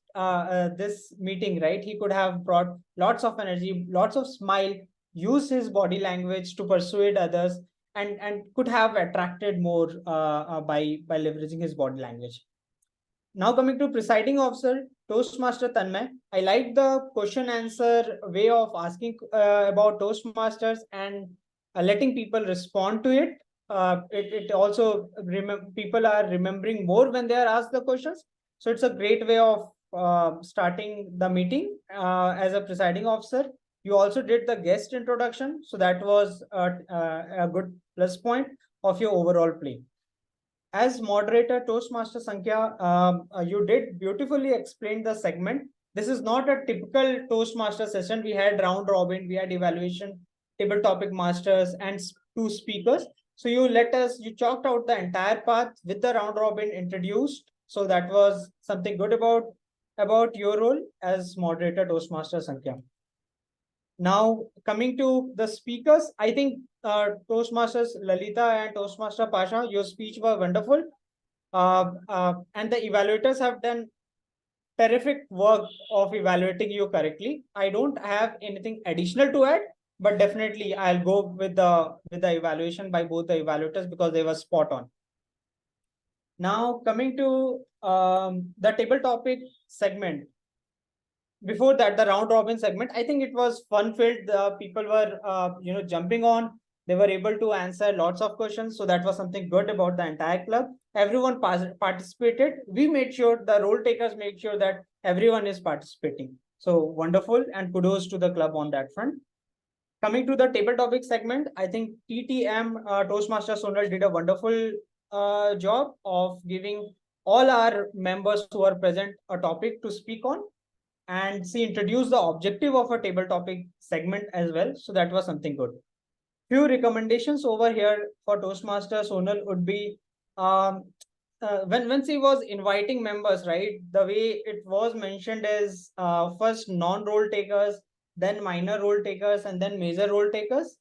this meeting, right? He could have brought lots of energy, lots of smile, use his body language to persuade others, and could have attracted more by leveraging his body language. Now coming to presiding officer, Toastmaster Tanmay, I like the question answer way of asking about Toastmasters and letting people respond to it. It also people are remembering more when they are asked the questions. So it's a great way of starting the meeting as a presiding officer. You also did the guest introduction, so that was a good plus point of your overall play. As moderator, Toastmaster Sankhya, you did beautifully explain the segment. This is not a typical Toastmaster session. We had round robin, we had evaluation, table topic masters, and two speakers. So you chalked out the entire path with the round robin introduced. So that was something good about your role as moderator, Toastmaster Sankhya. Now, coming to the speakers, I think Toastmasters Lalita and Toastmaster Pasha, your speech were wonderful. And the evaluators have done terrific work of evaluating you correctly. I don't have anything additional to add, but definitely I'll go with the evaluation by both the evaluators because they were spot on. Now, coming to the table topic segment. Before that, the round robin segment, I think it was fun filled. The people were jumping on. They were able to answer lots of questions. So that was something good about the entire club. Everyone participated. We made sure the role takers made sure that everyone is participating. So wonderful, and kudos to the club on that front. Coming to the table topic segment, I think TTM Toastmaster Sonal did a wonderful job of giving all our members who are present a topic to speak on. And she introduced the objective of a table topic segment as well. So that was something good. Few recommendations over here for Toastmaster Sonal would be when she was inviting members, right? The way it was mentioned is first non-role takers, then minor role takers, and then major role takers.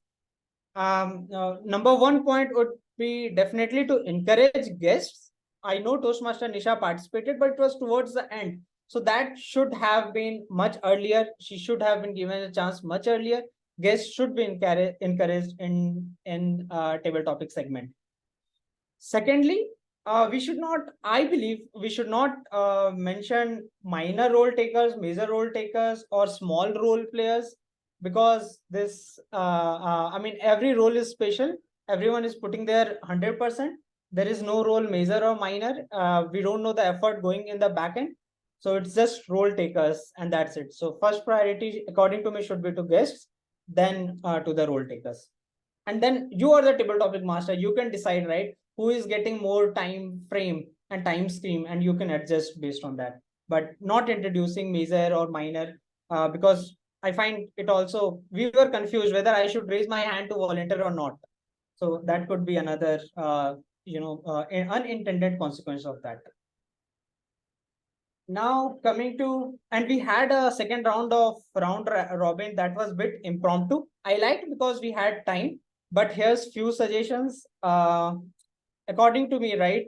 Number one point would be definitely to encourage guests. I know Toastmaster Nisha participated, but it was towards the end. So that should have been much earlier. She should have been given a chance much earlier. Guests should be encouraged in table topic segment. Secondly, we should not, I believe, we should not mention minor role takers, major role takers, or small role players, because this, I mean, every role is special. Everyone is putting their 100%. There is no role major or minor. We don't know the effort going in the back end. So it's just role takers and that's it. So first priority, according to me, should be to guests, then to the role takers. And then you are the table topic master. You can decide, right, who is getting more time frame and time stream, and you can adjust based on that. But not introducing major or minor, because I find it also, we were confused whether I should raise my hand to volunteer or not. So that could be another, unintended consequence of that. Now coming to, and we had a second round of round robin that was a bit impromptu. I liked because we had time, but here's few suggestions. According to me, right,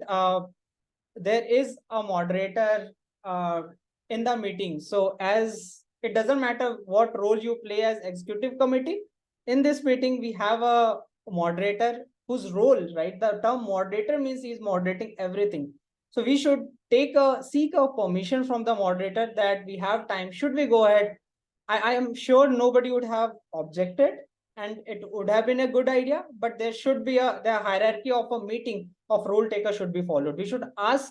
there is a moderator in the meeting. So as it doesn't matter what role you play as executive committee, in this meeting, we have a moderator whose role, right? The term moderator means he's moderating everything. So we should seek a permission from the moderator that we have time. Should we go ahead? I am sure nobody would have objected and it would have been a good idea, but there should be the hierarchy of a meeting of role taker should be followed. We should ask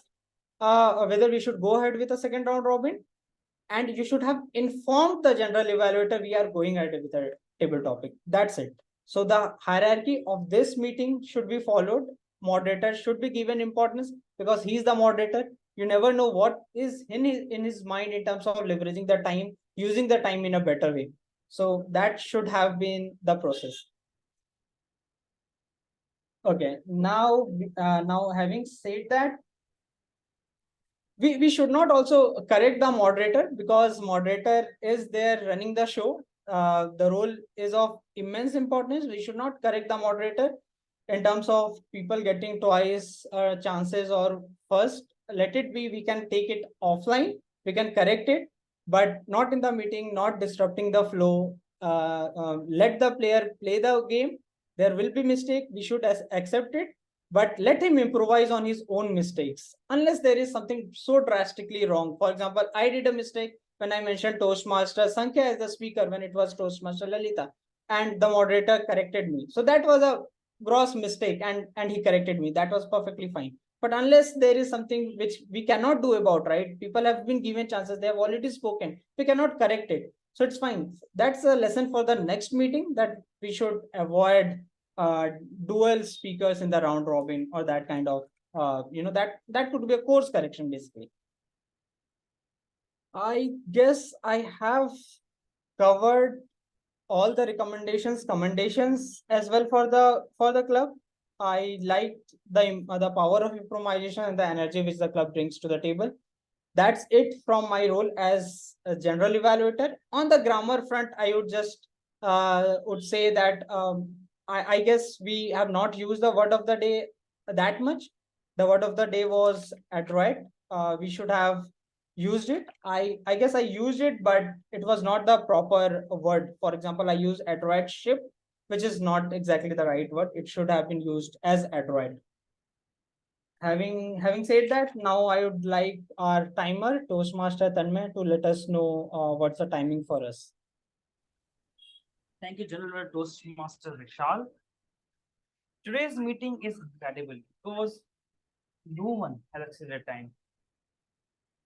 whether we should go ahead with a second round robin, and you should have informed the general evaluator we are going ahead with a table topic. That's it. So the hierarchy of this meeting should be followed. Moderator should be given importance because he's the moderator. You never know what is in his mind in terms of leveraging the time, using the time in a better way. So that should have been the process. Okay, now having said that, we should not also correct the moderator, because moderator is there running the show. The role is of immense importance. We should not correct the moderator in terms of people getting twice chances or first. Let it be. We can take it offline. We can correct it, but not in the meeting, not disrupting the flow. Let the player play the game. There will be mistake. We should accept it, but let him improvise on his own mistakes, unless there is something so drastically wrong. For example, I did a mistake when I mentioned Toastmaster Sankhya as the speaker when it was Toastmaster Lalita, and the moderator corrected me. So that was a gross mistake, and he corrected me. That was perfectly fine. But unless there is something which we cannot do about, right? People have been given chances, they have already spoken. We cannot correct it. So it's fine. That's a lesson for the next meeting, that we should avoid dual speakers in the round robin, or that kind of that could be a course correction basically. I guess I have covered all the commendations as well for the club. I liked the power of improvisation and the energy which the club brings to the table. That's it from my role as a general evaluator. On the grammar front, I would just would say that I guess we have not used the word of the day that much. The word of the day was adroit. We should have used it. I guess I used it, but it was not the proper word. For example, I use adroit ship, which is not exactly the right word. It should have been used as adroit. Having said that, now I would like our timer, Toastmaster Tanmay, to let us know what's the timing for us. Thank you, General Toastmaster Vishal. Today's meeting is incredible because no one has exceeded time.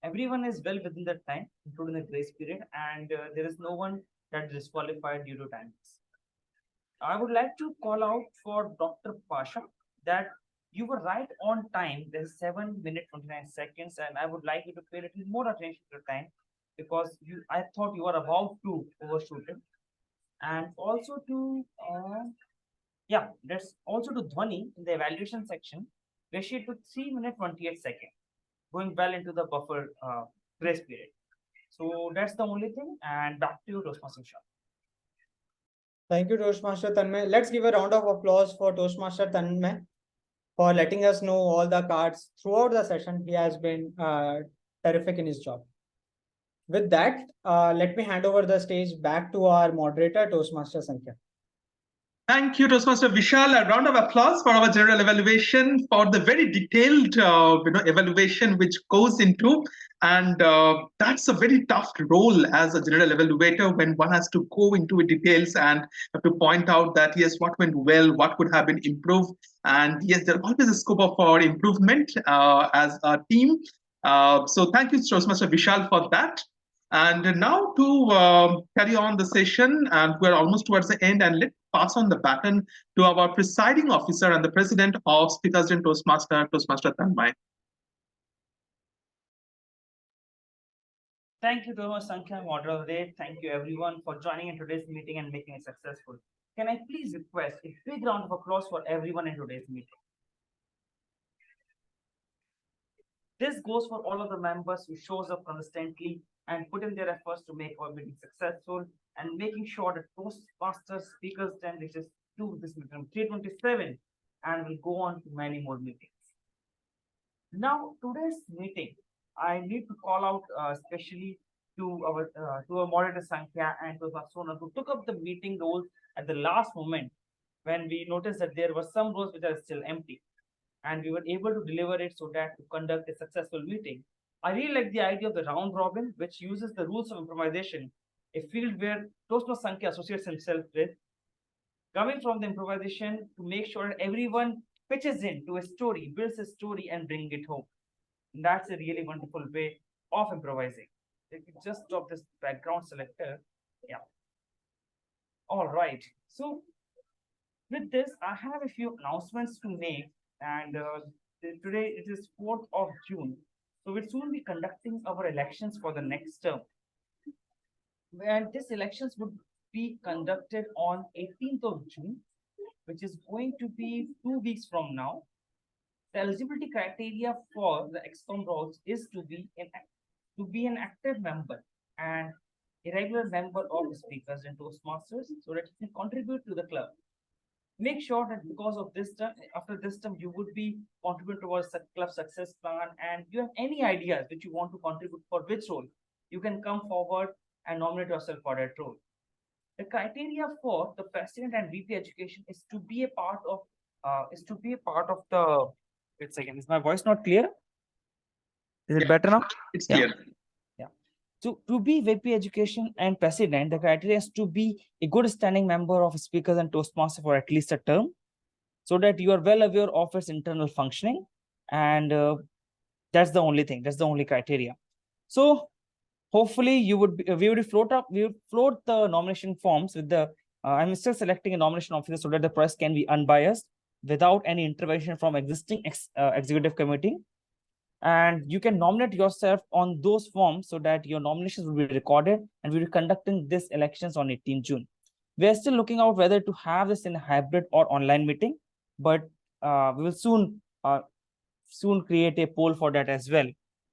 Everyone is well within the time, including the grace period, and there is no one that is disqualified due to time. I would like to call out for Dr. Pasha that you were right on time. There's 7 minutes 29 seconds, and I would like you to pay a little more attention to the time, because I thought you were about to overshoot it. And also to that's also to Dhwani in the evaluation section, ratio to 3 minutes 28 seconds, going well into the buffer grace period. So that's the only thing. And back to you, Toastmaster Shah. Thank you, Toastmaster Tanmay. Let's give a round of applause for Toastmaster Tanmay for letting us know all the cards throughout the session. He has been terrific in his job. With that, let me hand over the stage back to our moderator, Toastmaster Sankhya. Thank you, Toastmaster Vishal. A round of applause for our general evaluation, for the very detailed, evaluation which goes into, and that's a very tough role as a general evaluator when one has to go into details and have to point out that yes, what went well, what could have been improved, and yes, there's always a scope for improvement as a team. So thank you, Toastmaster Vishal, for that. And now to carry on the session, and we're almost towards the end, and let's pass on the baton to our presiding officer and the president of Speakers Den Toastmaster, Toastmaster Tanmay. Thank you, Thomas Sankhya, moderator. Thank you, everyone, for joining in today's meeting and making it successful. Can I please request a big round of applause for everyone in today's meeting? This goes for all of the members who shows up consistently and put in their efforts to make our meeting successful, and making sure that Toastmaster Speakers Den reaches to this meeting 327 and will go on to many more meetings. Now, today's meeting, I need to call out especially to our moderator Sankhya and to Vasona, who took up the meeting roles at the last moment when we noticed that there were some roles which are still empty, and we were able to deliver it so that to conduct a successful meeting. I really like the idea of the round robin, which uses the rules of improvisation, a field where Toastmaster Sankhya associates himself with, coming from the improvisation to make sure that everyone pitches in to a story, builds a story, and bring it home. And that's a really wonderful way of improvising. If you just drop this background selector, yeah. All right. So with this, I have a few announcements to make, and today it is 4th of June. So we'll soon be conducting our elections for the next term. And these elections would be conducted on 18th of June. which is going to be 2 weeks from now. The eligibility criteria for the ExCom roles is to be an active member and a regular member of the Speakers and Toastmasters, so that you can contribute to the club. Make sure that because of this term, after this term, you would be contributing towards the club success plan, and you have any ideas which you want to contribute for which role, you can come forward and nominate yourself for that role. The criteria for the president and VP education is to be a part of the. Wait a second, is my voice not clear? Is it Yeah. better now? It's Yeah. clear. To be VP education and president, the criteria is to be a good standing member of Speakers and Toastmasters for at least a term, so that you are well aware of its internal functioning, and that's the only thing. That's the only criteria. So hopefully we would float the nomination forms with the. I'm still selecting a nomination officer so that the process can be unbiased without any intervention from existing executive committee. And you can nominate yourself on those forms so that your nominations will be recorded, and we'll be conducting these elections on 18 June. We are still looking out whether to have this in a hybrid or online meeting, but we will soon create a poll for that as well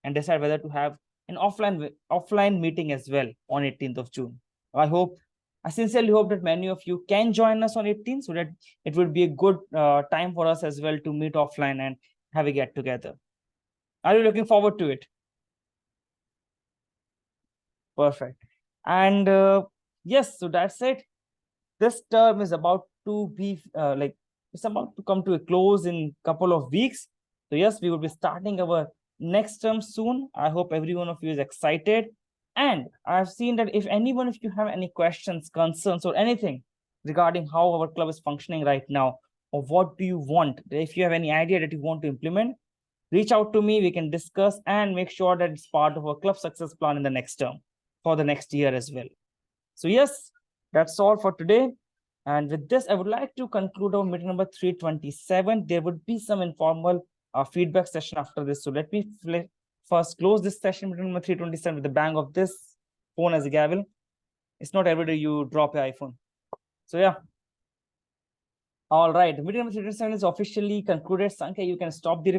and decide whether to have an offline meeting as well on 18th of June. I sincerely hope that many of you can join us on 18th, so that it would be a good time for us as well to meet offline and have a get together. Are you looking forward to it? Perfect. And yes, so that's it. This term is about to be it's about to come to a close in a couple of weeks. So yes, we will be starting our next term soon. I hope every one of you is excited. And I've seen that if you have any questions, concerns, or anything regarding how our club is functioning right now, or what do you want, if you have any idea that you want to implement, reach out to me. We can discuss and make sure that it's part of our club success plan in the next term for the next year as well. So yes, that's all for today. And with this, I would like to conclude our meeting number 327. There would be some informal feedback session after this. So let me first close this session, meeting number 327, with the bang of this phone as a gavel. It's not every day you drop your iPhone. So yeah. All right, meeting number 327 is officially concluded. Sankhya, you can stop the